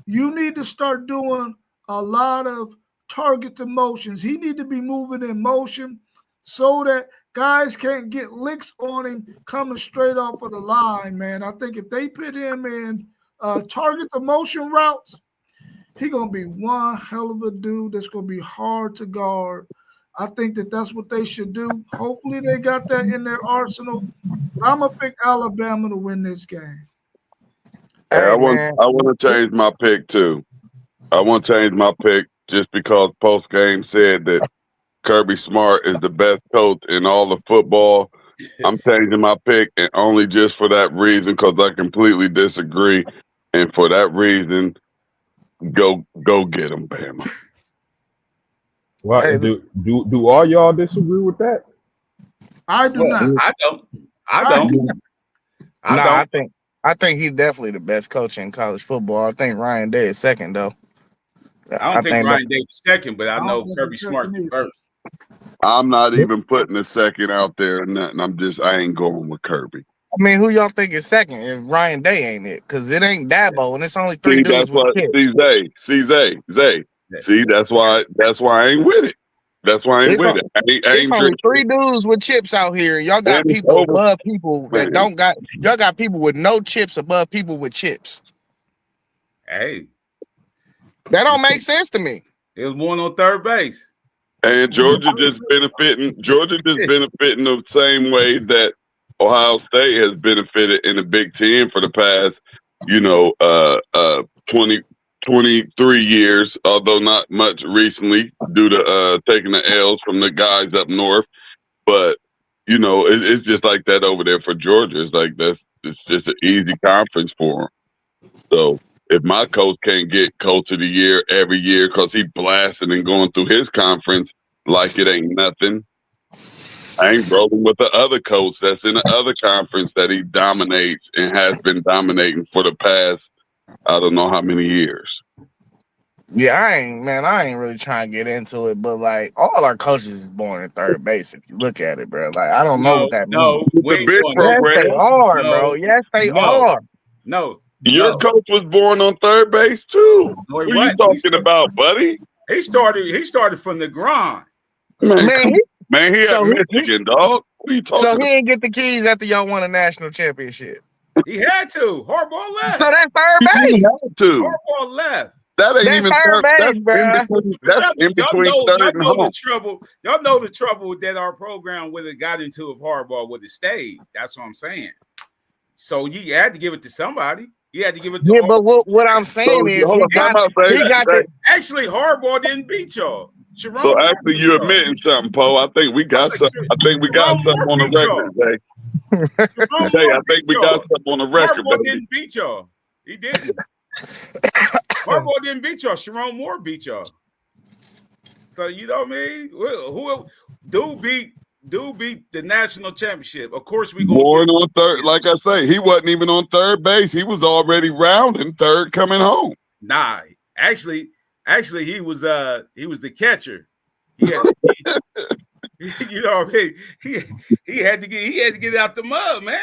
you need to start doing a lot of targeted motions. He need to be moving in motion so that guys can't get licks on him coming straight off of the line, man. I think if they put him in target the motion routes, he's going to be one hell of a dude that's going to be hard to guard. I think that that's what they should do. Hopefully they got that in their arsenal. I'm going to pick Alabama to win this game. Hey, Hey man, I want to change my pick too. I want to change my pick just because post game said that Kirby Smart is the best coach in all of football. I'm changing my pick, and only just for that reason, because I completely disagree. And for that reason, go get him, Bama. Well, hey, do all y'all disagree with that? I do not. I don't. I don't. I nah, don't. I think he's definitely the best coach in college football. I think Ryan Day is second though. I don't think Ryan Day is second, but I don't know think Kirby he's Smart second is either. first. I'm not even putting a second out there or nothing. I ain't going with Kirby. I mean, who y'all think is second if Ryan Day ain't it? Because it ain't Dabo, and it's only three See, that's dudes with what kids. Zay. See, that's why I ain't with it. That's why I ain't It's, with on, it. I it's ain't only drinking. three dudes with chips out here. Y'all got And it's people over, above people that man. don't got. Y'all got people with no chips above people with chips. Hey, That don't make sense to me. it was one on third base. And Georgia just benefiting the same way that Ohio State has benefited in the Big Ten for the past, 20, 23 years, although not much recently due to taking the L's from the guys up north. But it's just like that over there for Georgia. It's like it's just an easy conference for them. So if my coach can't get coach of the year every year because he blasting and going through his conference like it ain't nothing, I ain't rolling with the other coach that's in the other conference that he dominates and has been dominating for the past I don't know how many years. Yeah, I ain't really trying to get into it, but like all our coaches is born in third base. If you look at it, bro, like I don't know what that means. No, we The ain't big doing Yes, that. they program, are, No, bro. Yes, they no, are. no, your no. coach was born on third base too. No, he What are you wasn't. talking about, buddy? He started from the grind. Man, Man, he at so Michigan, dog. What are you so talking he about? ain't get the keys after y'all won a national championship. He had to. Harbaugh So left. that's third You didn't base. have to. Harbaugh left. That ain't That's even third third. That's base, in bro. between. But That's in between y'all third and know the home. trouble. Y'all know the trouble that our program would have got into if Harbaugh would have stayed. That's what I'm saying. So you had to give it to somebody. You had to give it to Yeah, all. but what I'm So saying is hold on, time out. he got the Actually, Harbaugh didn't beat y'all. So Sharon Moore after beat you y'all. admitting something, Poe, I think we got some. I think we got Sharon something Moore on the beat y'all. record, Zay. Sharon Zay, Moore I think beat we got y'all. something on the record, Harbaugh baby. didn't beat y'all. He didn't. Harbaugh didn't beat y'all. Sharon Moore beat y'all. So you know what I mean? Who do beat the national championship? Of course, we gonna Born give. on third, like I say, he wasn't even on third base. He was already rounding third, coming home. Nah, actually, he was the catcher. He had, you know what I mean? He had to get out the mud, man.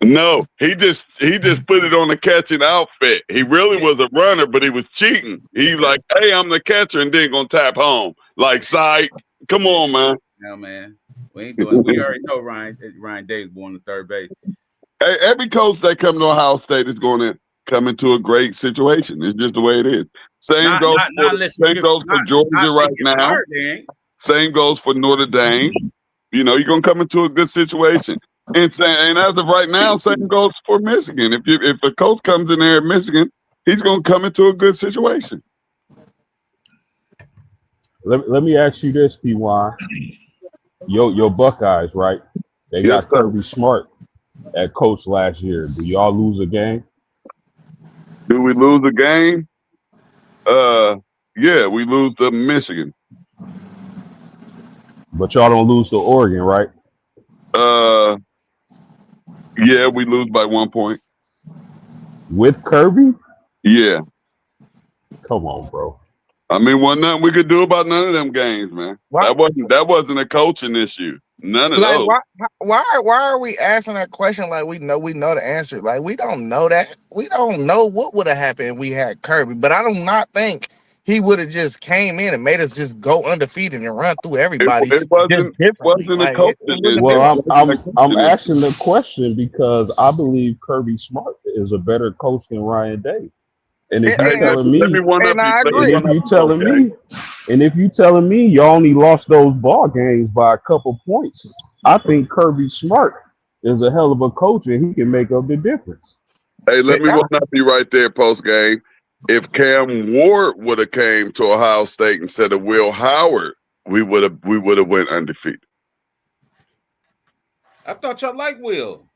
No, he just put it on the catching outfit. He really was a runner, but he was cheating. He like, hey, I'm the catcher, and then gonna tap home. Like, psych, come on, man. No, man, we ain't doing it. We already know Ryan Day is born to third base. Hey, every coach that come to Ohio State is going to come into a great situation. It's just the way it is. Same goes for Georgia right now. Same goes for Notre Dame. You're going to come into a good situation. And as of right now, same goes for Michigan. If a coach comes in there at Michigan, he's going to come into a good situation. Let me ask you this, TY. Your Buckeyes, right? They got Yes, sir. Kirby Smart at coach last year. Do y'all lose a game? Do we lose a game? Yeah, we lose to Michigan. But y'all don't lose to Oregon, right? Yeah, we lose by 1 point. With Kirby? Yeah. Come on, bro. I mean, wasn't nothing we could do about none of them games, man. Why? That wasn't a coaching issue. None of Like those. why are we asking that question like we know the answer? Like we don't know that. We don't know what would have happened if we had Kirby. But I do not think he would have just came in and made us just go undefeated and run through everybody. It wasn't Differently. a Like, coaching issue. Well, I'm It wasn't a coaching asking the question because I believe Kirby Smart is a better coach than Ryan Day. And if you're telling me, let me one up and you. I Let me agree. one up if you telling me you only lost those ball games by a couple points, I think Kirby Smart is a hell of a coach and he can make up the difference. Hey, let me one up you right there, post game. If Cam Ward would have came to Ohio State instead of Will Howard, we would have went undefeated. I thought y'all liked Will.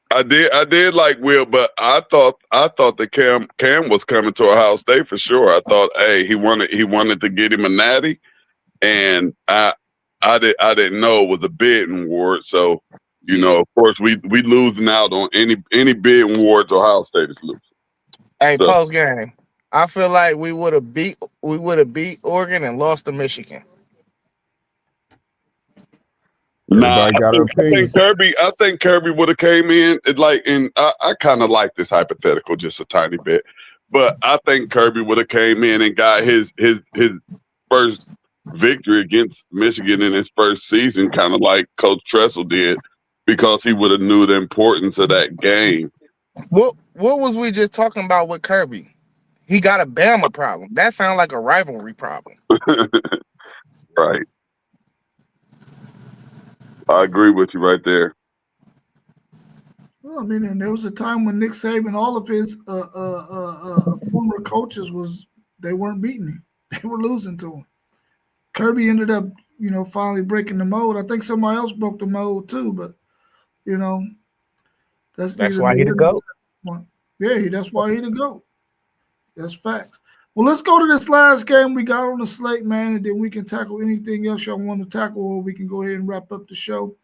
I did like Will, but I thought that Cam was coming to Ohio State for sure. I thought, hey, he wanted to get him a natty, and I didn't know it was a bidding award. So, you know, of course, we losing out on any bidding awards Ohio State is losing. Hey, So, post game. I feel like we would have beat Oregon and lost to Michigan. Everybody got an opinion. I think Kirby would have came in and I kind of like this hypothetical just a tiny bit, but I think Kirby would have came in and got his first victory against Michigan in his first season, kind of like Coach Tressel did, because he would have knew the importance of that game. What was we just talking about with Kirby? He got a Bama problem. That sounds like a rivalry problem. Right. I agree with you right there. Well, I mean, and there was a time when Nick Saban, all of his former coaches they weren't beating him; they were losing to him. Kirby ended up, finally breaking the mold. I think somebody else broke the mold too, but that's why he the GOAT. Yeah, that's why he the GOAT. That's facts. Well, let's go to this last game we got on the slate, man, and then we can tackle anything else y'all want to tackle, or we can go ahead and wrap up the show.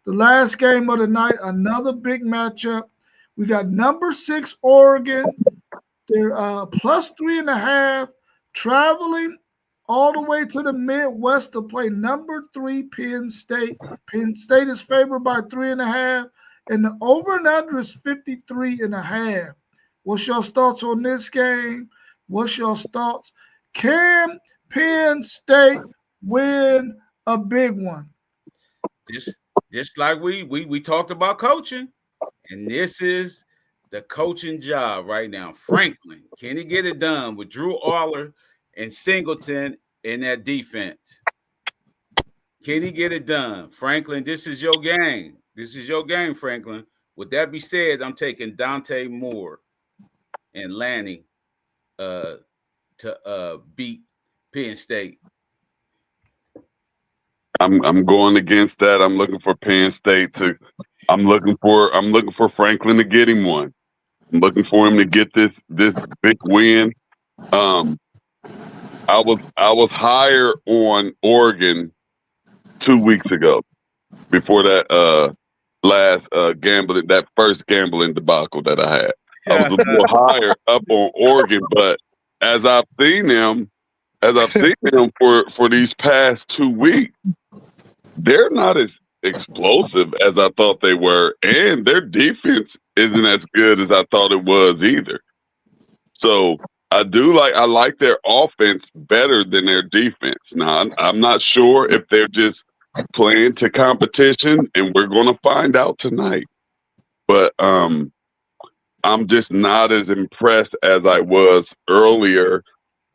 The last game of the night, another big matchup. We got number 6 Oregon. They're plus 3.5, traveling all the way to the Midwest to play number 3 Penn State. Penn State is favored by 3.5, and the over and under is 53.5. What's your thoughts on this game? What's your thoughts? Can Penn State win a big one? Just like we talked about coaching, and this is the coaching job right now. Franklin, can he get it done with Drew Aller and Singleton in that defense? Can he get it done? Franklin, this is your game. This is your game, Franklin. With that be said, I'm taking Dante Moore and Lanning to beat Penn State. I'm going against that. I'm looking for Penn State to. I'm looking for Franklin to get him one. I'm looking for him to get this big win. I was higher on Oregon 2 weeks ago, before that last first gambling debacle that I had. I was a little higher up on Oregon, but as I've seen them for these past 2 weeks, they're not as explosive as I thought they were, and their defense isn't as good as I thought it was either. So I like their offense better than their defense. Now, I'm not sure if they're just playing to competition, and we're going to find out tonight. But I'm just not as impressed as I was earlier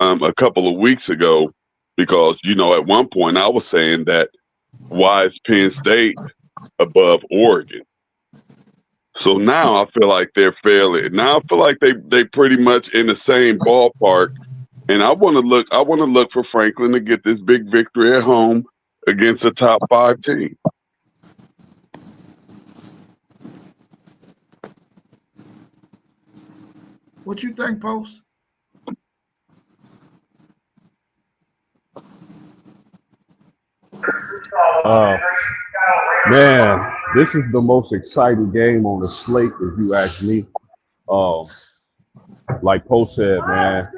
a couple of weeks ago, because, at one point I was saying that why is Penn State above Oregon? So now I feel like they're they pretty much in the same ballpark, and I want to look for Franklin to get this big victory at home against a top 5 team. What you think, Post? Man, this is the most exciting game on the slate, if you ask me. Like Post said, man,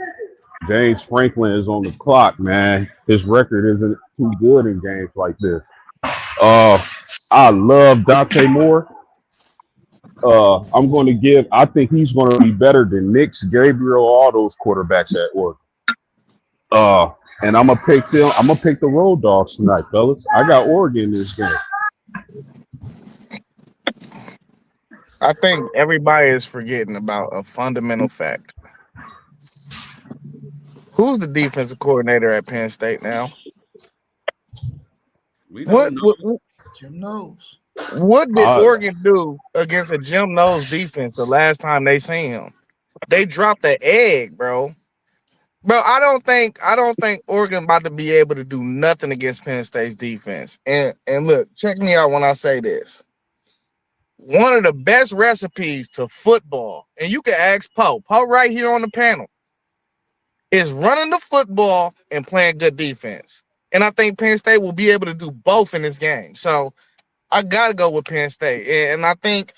James Franklin is on the clock, man. His record isn't too good in games like this. I love Dante Moore. I think he's going to be better than Nix, Gabriel, all those quarterbacks at Oregon. And I'm gonna pick them. I'm gonna pick the Road Dogs tonight, fellas. I got Oregon in this game. I think everybody is forgetting about a fundamental fact. Who's the defensive coordinator at Penn State now? We don't know. Jim knows. What did Uh, Oregon do against a Jim Knowles defense the last time they seen him? They dropped the egg, bro. Bro, I don't think Oregon about to be able to do nothing against Penn State's defense. And look, check me out when I say this. One of the best recipes to football, and you can ask Poe right here on the panel, is running the football and playing good defense. And I think Penn State will be able to do both in this game. So I gotta go with Penn State. And I think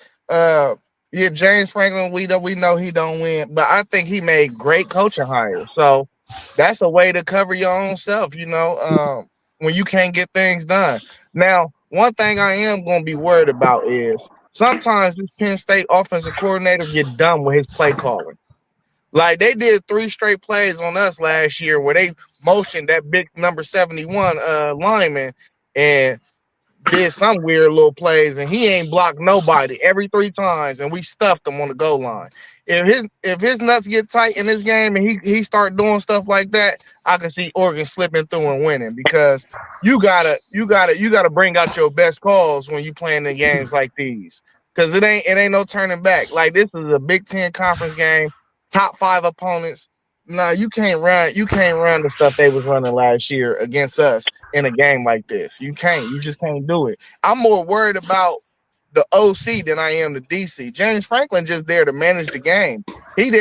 James Franklin, we know he don't win, but I think he made great coaching hires. So that's a way to cover your own self, when you can't get things done. Now, one thing I am gonna be worried about is sometimes this Penn State offensive coordinator get dumb with his play calling. Like they did 3 straight plays on us last year where they motioned that big number 71 lineman and did some weird little plays, and he ain't blocked nobody every 3 times, and we stuffed him on the goal line. If his nuts get tight in this game and he start doing stuff like that, I can see Oregon slipping through and winning because you gotta bring out your best calls when you playing in games like these. Cause it ain't no turning back. Like this is a Big Ten conference game, top 5 opponents. No, you can't run the stuff they was running last year against us in a game like this. You just can't do it. I'm more worried about the OC than I am the DC. James Franklin just there to manage the game. He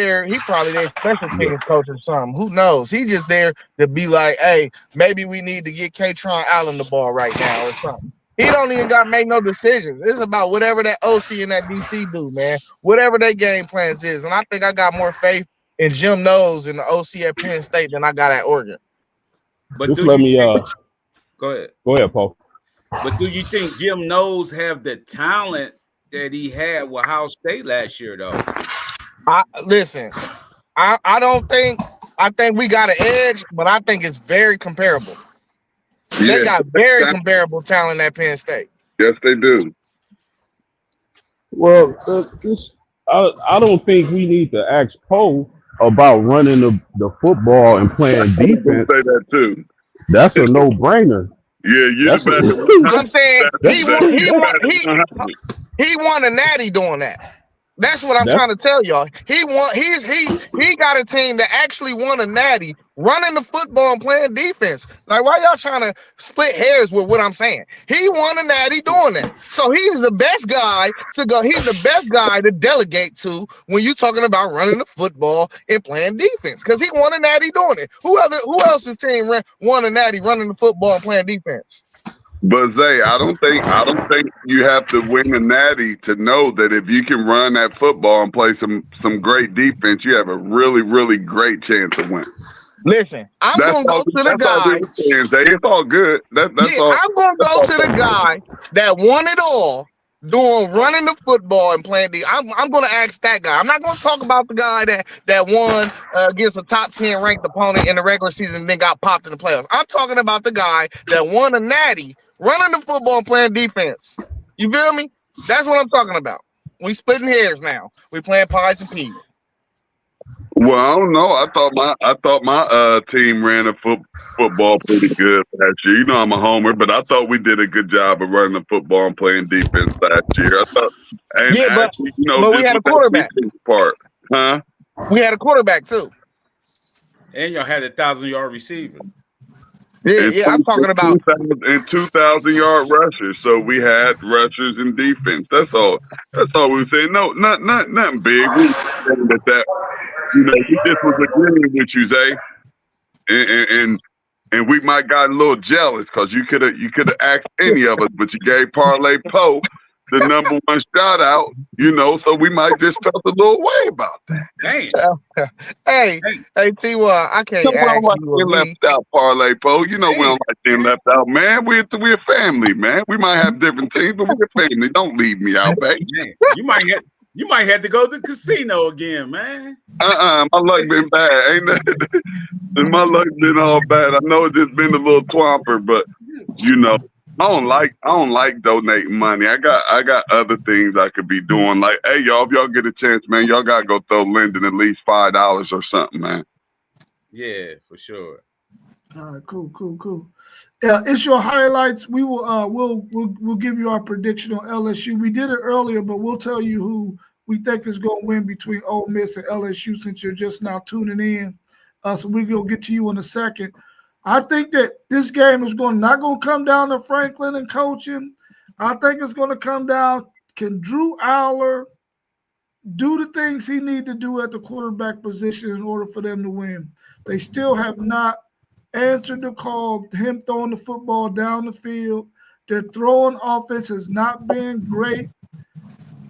probably their special teams coach or something. Who knows? He just there to be like, hey, maybe we need to get Katron Allen the ball right now or something. He don't even got to make no decisions. It's about whatever that OC and that DC do, man. Whatever their game plans is. And I think I got more faith in Jim Knowles and the OC at Penn State than I got at Oregon. But just let me go ahead. Go ahead, Paul. But do you think Jim Knowles have the talent that he had with Ohio State last year, though? Listen, I don't think we got an edge, but I think it's very comparable. Yeah, they got very comparable talent at Penn State. yes, they do. Well, I don't think we need to ask Poe about running the football and playing Say defense. that too. That's a no-brainer. Yeah, you're That's the best. I'm saying he won a natty doing that. That's what I'm trying to tell y'all. He got a team that actually won a natty running the football and playing defense. Like, why y'all trying to split hairs with what I'm saying? He won a natty doing that. So he's the best guy to go. He's the best guy to delegate to when you're talking about running the football and playing defense. Because he won a natty doing it. Who else's team won a natty running the football and playing defense? But Zay, I don't think you have to win a natty to know that if you can run that football and play some great defense, you have a really, really great chance of winning. Listen, I'm gonna go to the guy. It's all good. That's all. I'm gonna go to the guy that won it all, running the football and playing I'm gonna ask that guy. I'm not gonna talk about the guy that won against a top 10 ranked opponent in the regular season and then got popped in the playoffs. I'm talking about the guy that won a natty running the football and playing defense. You feel me? That's what I'm talking about. We splitting hairs now. We playing pies and peas. Well, I don't know. I thought my team ran a football pretty good last year. You know, I'm a homer, but I thought we did a good job of running the football and playing defense last year. I thought, but we had a quarterback. Part, huh? We had a quarterback too, and y'all had 1,000-yard receiver. Yeah, I'm talking about 2,000-yard rushers. So we had rushers and defense. That's all we were saying. No, nothing big. We were saying that. You know, we just was agreeing with you, Zay, and we might got a little jealous because you could have asked any of us, but you gave Parlay Poe the number 1 shout out. You know, so we might just felt a little way about that. Hey, T1, I can't ask you left out, Parlay Poe. You know we don't like being left out, man. We're a family, man. We might have different teams, but we're a family. Don't leave me out, baby. You might have to go to the casino again, man. My luck been bad. Ain't that? My luck been all bad. I know it's just been a little twomper, but you know, I don't like donating money. I got other things I could be doing. Like, hey, y'all, if y'all get a chance, man, y'all gotta go throw Lyndon at least $5 or something, man. Yeah, for sure. All right, cool. It's your highlights. We will we'll give you our prediction on LSU. We did it earlier, but we'll tell you who we think is going to win between Ole Miss and LSU since you're just now tuning in. So we're going to get to you in a second. I think that this game is not going to come down to Franklin and coaching. I think it's going to come down, can Drew Aller do the things he need to do at the quarterback position in order for them to win? They still have not answered the call, him throwing the football down the field. Their throwing offense has not been great.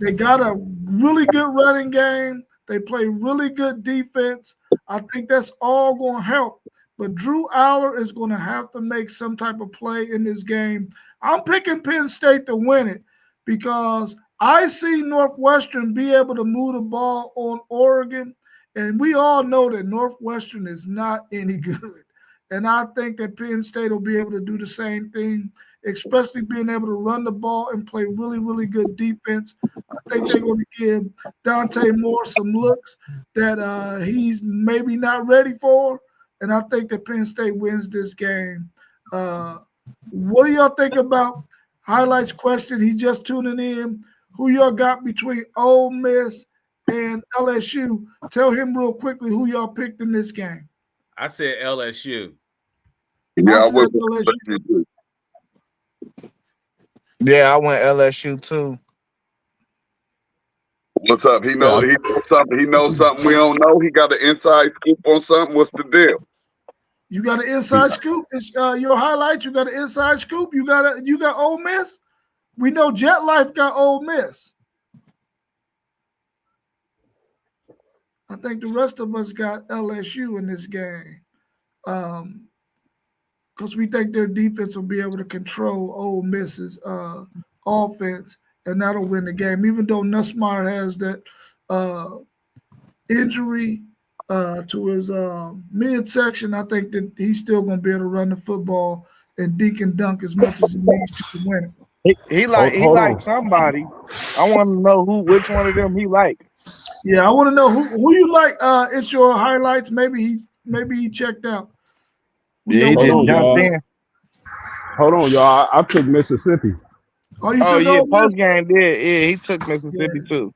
They got a really good running game. They play really good defense. I think that's all going to help. But Drew Aller is going to have to make some type of play in this game. I'm picking Penn State to win it because I see Northwestern be able to move the ball on Oregon, and we all know that Northwestern is not any good. And I think that Penn State will be able to do the same thing, especially being able to run the ball and play really, really good defense. I think they're going to give Dante Moore some looks that he's maybe not ready for. And I think that Penn State wins this game. What do y'all think about highlights question? He's just tuning in. Who y'all got between Ole Miss and LSU? Tell him real quickly who y'all picked in this game. I said LSU. Yeah, I said went LSU. Yeah, I went LSU too. What's up? He knows something. He knows something we don't know. He got an inside scoop on something. What's the deal? You got an inside scoop. It's your highlights. You got an inside scoop. You got Ole Miss. We know Jet Life got Ole Miss. I think the rest of us got LSU in this game, because we think their defense will be able to control Ole Miss's offense, and that'll win the game. Even though Nussmeier has that injury to his midsection, I think that he's still going to be able to run the football and dink and dunk as much as he needs to win it. He like somebody. I want to know which one of them he like. Yeah, I want to know who you like. It's your highlights. Maybe he checked out. Yeah, he just jumped in. Hold on, y'all. I picked Mississippi. Oh, yeah, post game did. Yeah, he took Mississippi too.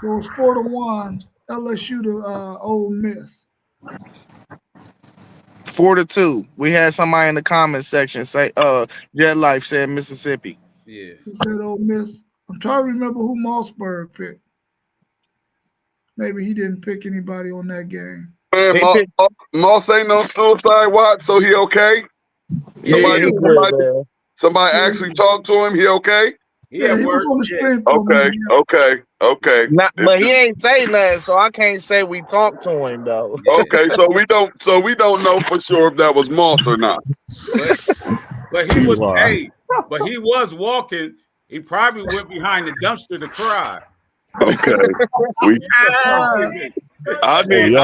It was 4-1 LSU to Ole Miss. 4-2. We had somebody in the comments section say, Jet Life said Mississippi. Yeah. He said Ole Miss. I'm trying to remember who Mossberg picked. Maybe he didn't pick anybody on that game. Man, Moss ain't no suicide watch, so he okay? Somebody actually talked to him. He okay? Yeah, he was on the stream. Okay. But he ain't say nothing, so I can't say we talked to him though. Okay, so we don't know for sure if that was Moss or not. But he was but he was walking. He probably went behind the dumpster to cry. Okay. I need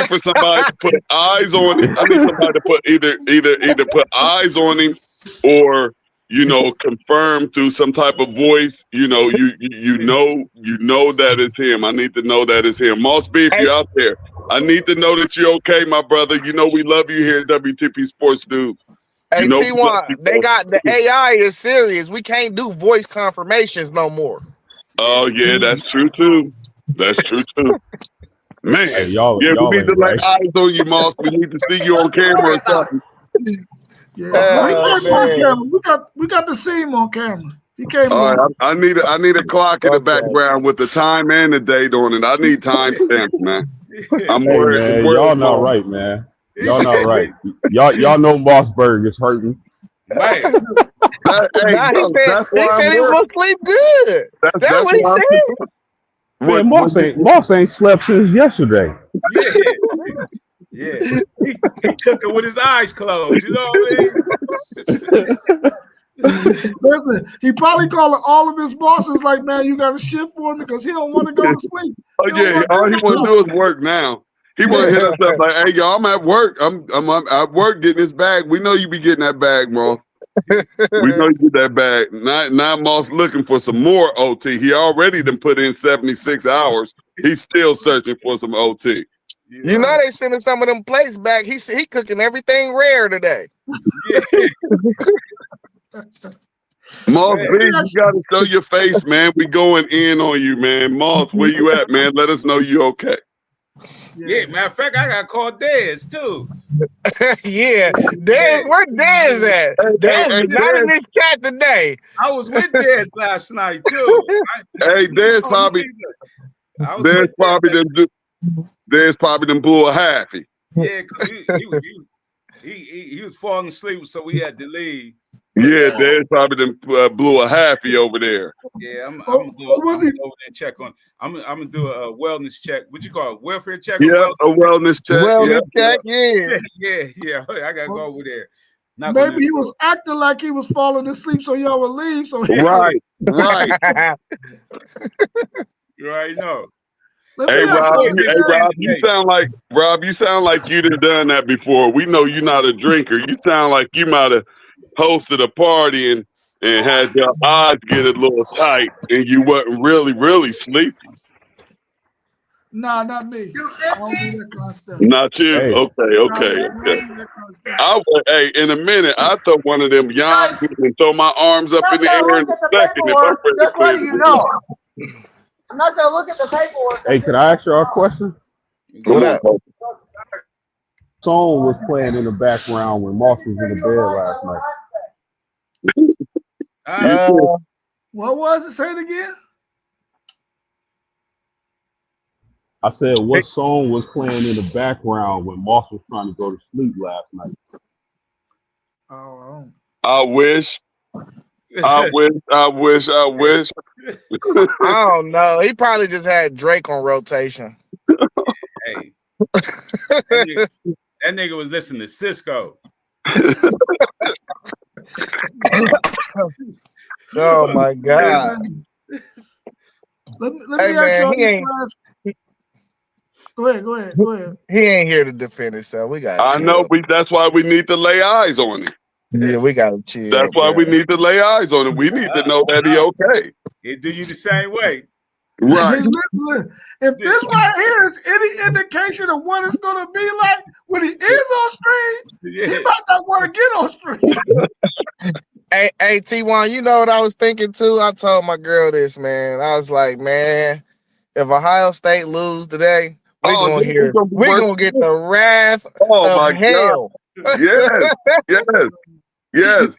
for somebody to put eyes on him. I need somebody to put either put eyes on him or confirm through some type of voice. You know that it's him. I need to know that it's him. Moss B, if you're out there, I need to know that you're okay, my brother. You know we love you here at WTP Sports, dude. Hey, T1, they got the AI is serious. We can't do voice confirmations no more. Oh yeah, that's true too. Man, Hey, we need to lay eyes on you, Moss. We need to see you on camera or something. Yeah, we got to see him on camera. He came on. Right, I need a clock in the background with the time and the date on it. I need time stamps, man. I'm worried. Man, y'all not right, man. Y'all not right. Y'all know Mossberg is hurting. Man. He said he was sleep good. That's what he said. Man, Moss ain't slept since yesterday. Yeah. He took it with his eyes closed. You know what I mean? Listen, he probably called all of his bosses like, man, you got a shift for me because he don't want to go to sleep. All he want to do is work now. He want to hit us up like, hey, y'all, I'm at work. I'm at work getting this bag. We know you be getting that bag, Moss. We know you get that bag. Now Moss looking for some more OT. He already done put in 76 hours. He's still searching for some OT. You know they sending some of them plates back. He cooking everything rare today. Yeah. Moss B, you gotta show your face, man. We going in on you, man. Moss, where you at, man? Let us know you okay. Yeah, matter of fact, I got called Dez too. Yeah, Dez, where Dez at? Dez is not in this chat today. I was with Dez last night too. Hey, Dez probably them blew a halfie. Yeah, because he was falling asleep, so we had to leave. Yeah, Dez probably them blew a halfie over there. Yeah, I'm gonna go over there and check on. I'm gonna do a wellness check. What you call it? Welfare check? Yeah, a wellness check. Yeah. I gotta go over there. Maybe he was acting like he was falling asleep, so y'all would leave. So right. You already know. Hey Rob, you sound like you done that before. We know you're not a drinker. You sound like you might have hosted a party and had your eyes get a little tight and you wasn't really sleepy. Nah, not me. I don't do that kind of stuff. Not you? Hey. Okay. Hey, in a minute, I throw one of them yawns and throw my arms up in the air in a second. Just letting you know. I'm not going to look at the paperwork. Hey, can I ask y'all a question? What up? Song was playing in the background when Moss was in the bed last night. What was it? Say it again. I said, what song was playing in the background when Moss was trying to go to sleep last night? Oh, I wish. I don't know. He probably just had Drake on rotation. Hey, that nigga was listening to Cisco. Oh my God. Let me ask y'all this last. Go ahead. He ain't here to defend himself. We got. I know. That's why we need to lay eyes on him. Yeah, we got to chill. That's why we need to lay eyes on him. We need to know that he okay. It do you the same way. Right. Listen, if this right here is any indication of what it's going to be like when he is on stream, he might not want to get on stream. Hey, T1, you know what I was thinking too? I told my girl this, man. I was like, man, if Ohio State lose today, we're gonna get the wrath of hell. Yes.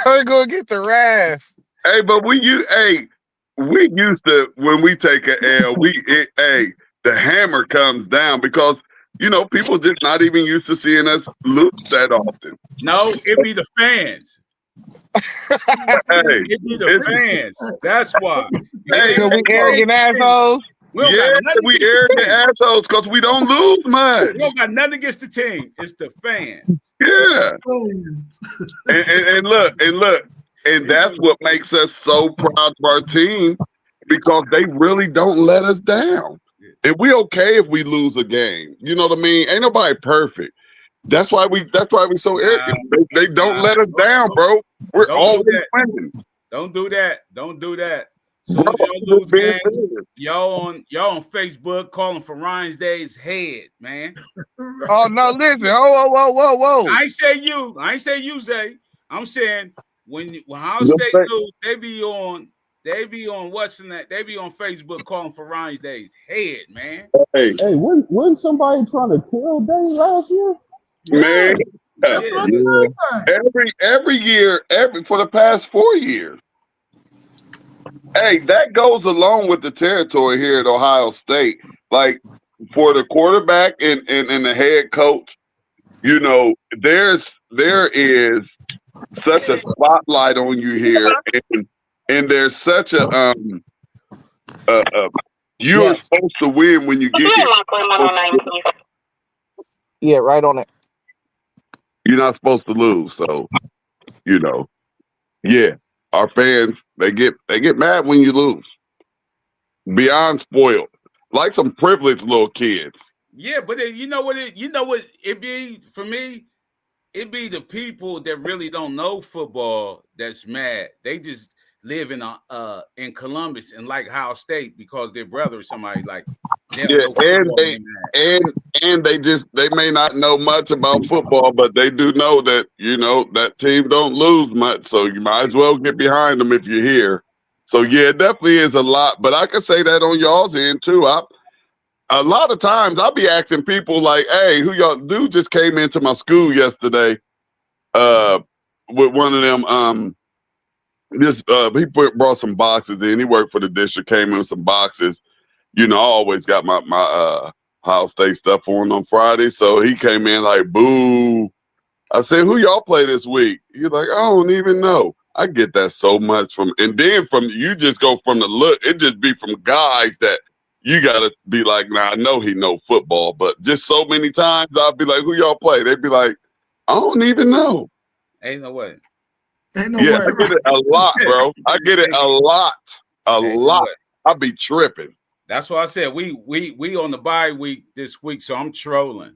We're gonna get the wrath. Hey, but we used to when we take an L, the hammer comes down because people just not even used to seeing us lose that often. No, it be the fans. It be the fans. That's why. Hey, we arrogant assholes. We arrogant assholes because we don't lose much. We don't got nothing against the team. It's the fans. Yeah. and look, and that's what makes us so proud of our team because they really don't let us down. And we okay if we lose a game. You know what I mean? Ain't nobody perfect. That's why we so arrogant. They don't let us down, bro. We're always winning. Don't do that. So if y'all lose games, y'all on Facebook calling for Ryan's Day's head, man. Oh no, listen. Whoa. I ain't say you, Zay. I'm saying when Ohio State lose, they be on what's in that? They be on Facebook calling for Ryan's Day's head, man. Hey, wasn't somebody trying to kill Day last year? Man, every year, for the past 4 years. Hey, that goes along with the territory here at Ohio State. Like for the quarterback and the head coach, there is such a spotlight on you here, and there's such a you are supposed to win when you get here. Yeah, right on it. You're not supposed to lose, so yeah. Our fans, they get mad when you lose. Beyond spoiled, like some privileged little kids. Yeah, but you know what it be for me? It be the people that really don't know football that's mad. They just live in Columbus and like Ohio State because their brother or somebody like They don't Yeah, know football. and they may not know much about football, but they do know that that team don't lose much, so you might as well get behind them if you're here. So yeah, it definitely is a lot, but I could say that on y'all's end too. A lot of times I'll be asking people like, "Hey, who y'all?" Dude just came into my school yesterday, with one of them. He brought some boxes in. He worked for the district. Came in with some boxes. I always got my Ohio State stuff on Friday. So he came in like, boo. I said, who y'all play this week? He's like, I don't even know. I get that so much and then from you just go from the look, it just be from guys that you gotta be like, nah, I know he know football, but just so many times I'll be like, who y'all play? They'd be like, I don't even know. Ain't no way. Ain't no Yeah, way. I get it a lot, bro. I get it a lot. Ain't no way. I be tripping. That's why I said we on the bye week this week, so I'm trolling.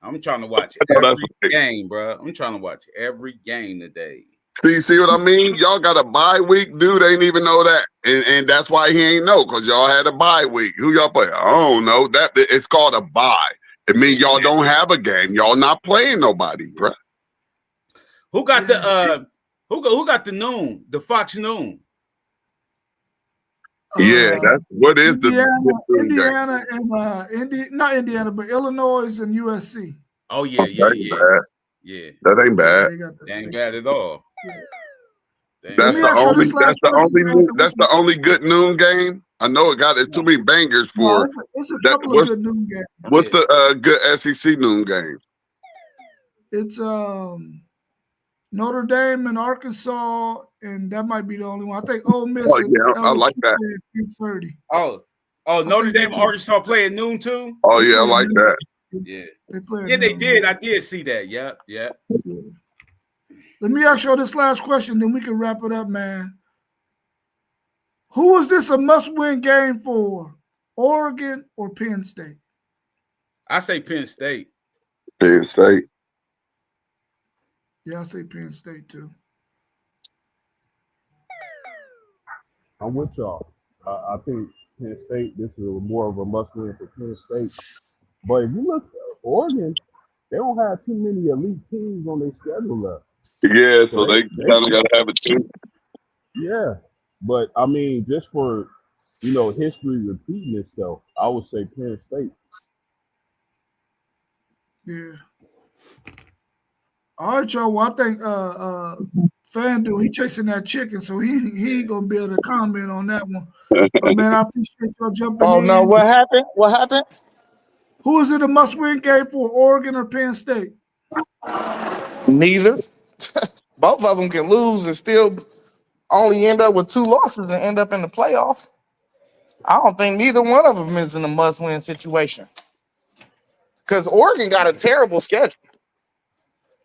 I'm trying to watch every game, bro. I'm trying to watch every game today. See what I mean? Y'all got a bye week, dude. Ain't even know that, and that's why he ain't know, because y'all had a bye week. Who y'all play? I don't know. That it's called a bye. It means y'all don't have a game. Y'all not playing nobody, bro. Who got the who got the noon? The Fox noon. Yeah, that's what is Indiana and not Indiana, but Illinois and USC. Oh yeah. That ain't bad. That ain't bad at all. Yeah. That's the only good noon game. I know it's too many bangers for. It's a couple of good noon games. What's the good SEC noon game? It's Notre Dame and Arkansas, and that might be the only one. I think Ole Miss. Oh yeah, I like that. 3:30. Oh, Notre Dame, Arkansas play at noon too. Oh yeah, I like that. Yeah, they did. I did see that. Yeah. Let me ask you this last question, then we can wrap it up, man. Who is this a must-win game for? Oregon or Penn State? I say Penn State. Penn State. Yeah, I say Penn State too. I'm with y'all. I think Penn State, this is more of a must-win for Penn State. But if you look at Oregon, they don't have too many elite teams on their schedule left. Yeah, so they kind of got to have it too. Yeah, but I mean, just for history repeating itself, I would say Penn State. Yeah. All right, y'all. Well, I think FanDuel, he chasing that chicken, so he ain't gonna be able to comment on that one. But man, I appreciate y'all jumping in. Oh no, what happened? What happened? Who is it a must-win game for, Oregon or Penn State? Neither. Both of them can lose and still only end up with 2 losses and end up in the playoff. I don't think neither one of them is in a must-win situation. Because Oregon got a terrible schedule.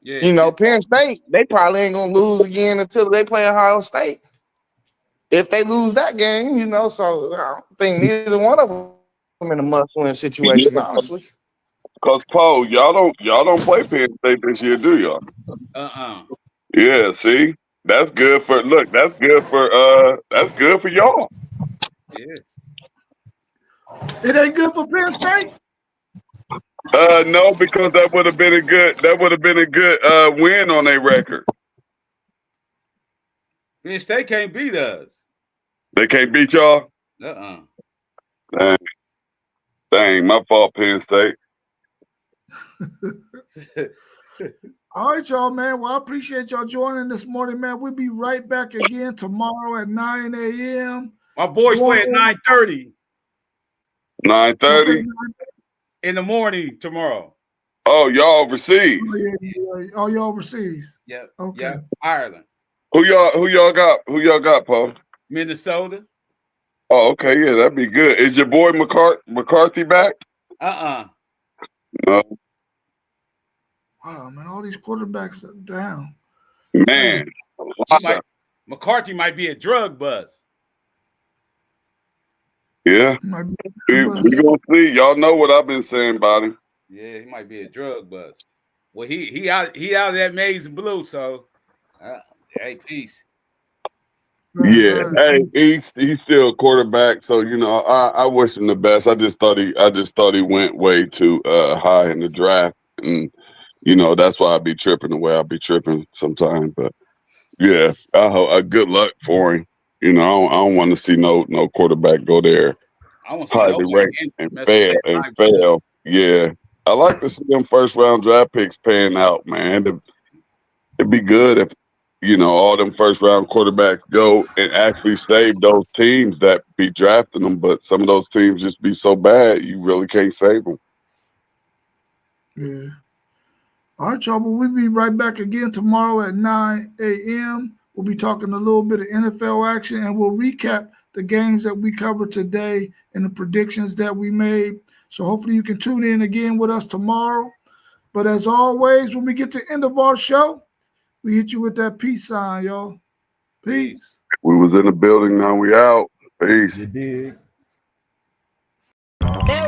Yeah. Penn State, they probably ain't gonna lose again until they play Ohio State. If they lose that game, so I don't think neither one of them in a must-win situation, honestly. Because Paul, y'all don't play Penn State this year, do y'all? Yeah, see? That's good for that's good for y'all. Yeah. It ain't good for Penn State? No, because that would have been a good win on their record. Penn State can't beat us. They can't beat y'all? Dang, my fault, Penn State. All right, y'all, man. Well, I appreciate y'all joining this morning, man. We'll be right back again tomorrow at 9 a.m. My boys play at 9:30. 9:30? In the morning tomorrow. Oh, y'all overseas. Oh, y'all overseas. Yeah. Okay. Yeah. Ireland. Who y'all got, Paul? Minnesota. Oh, okay, yeah, that'd be good. Is your boy McCarthy back? No. Wow, man, all these quarterbacks are down. Man. McCarthy might be a drug bust. Yeah. We gonna see. Y'all know what I've been saying about him. Yeah, he might be a drug bust. Well, he out of that maize and blue, so hey, peace. Yeah, Right. hey, he's still a quarterback, so you know I wish him the best. I just thought he went way too high in the draft, and you know that's why I be tripping the way I be tripping sometimes. But yeah, good luck for him. You know I don't want to see no quarterback go there I won't see highly nobody ranked and mess with their life. fail. Yeah, I like to see them first round draft picks paying out, man. It'd be good if, you know, all them first round quarterbacks go and actually save those teams that be drafting them. But some of those teams just be so bad, you really can't save them. Yeah. All right, y'all. But we'll be right back again tomorrow at 9 a.m. We'll be talking a little bit of NFL action, and we'll recap the games that we covered today and the predictions that we made. So hopefully you can tune in again with us tomorrow. But as always, when we get to the end of our show, we hit you with that peace sign, y'all. Peace. We was in the building, now we out. Peace. You dig? There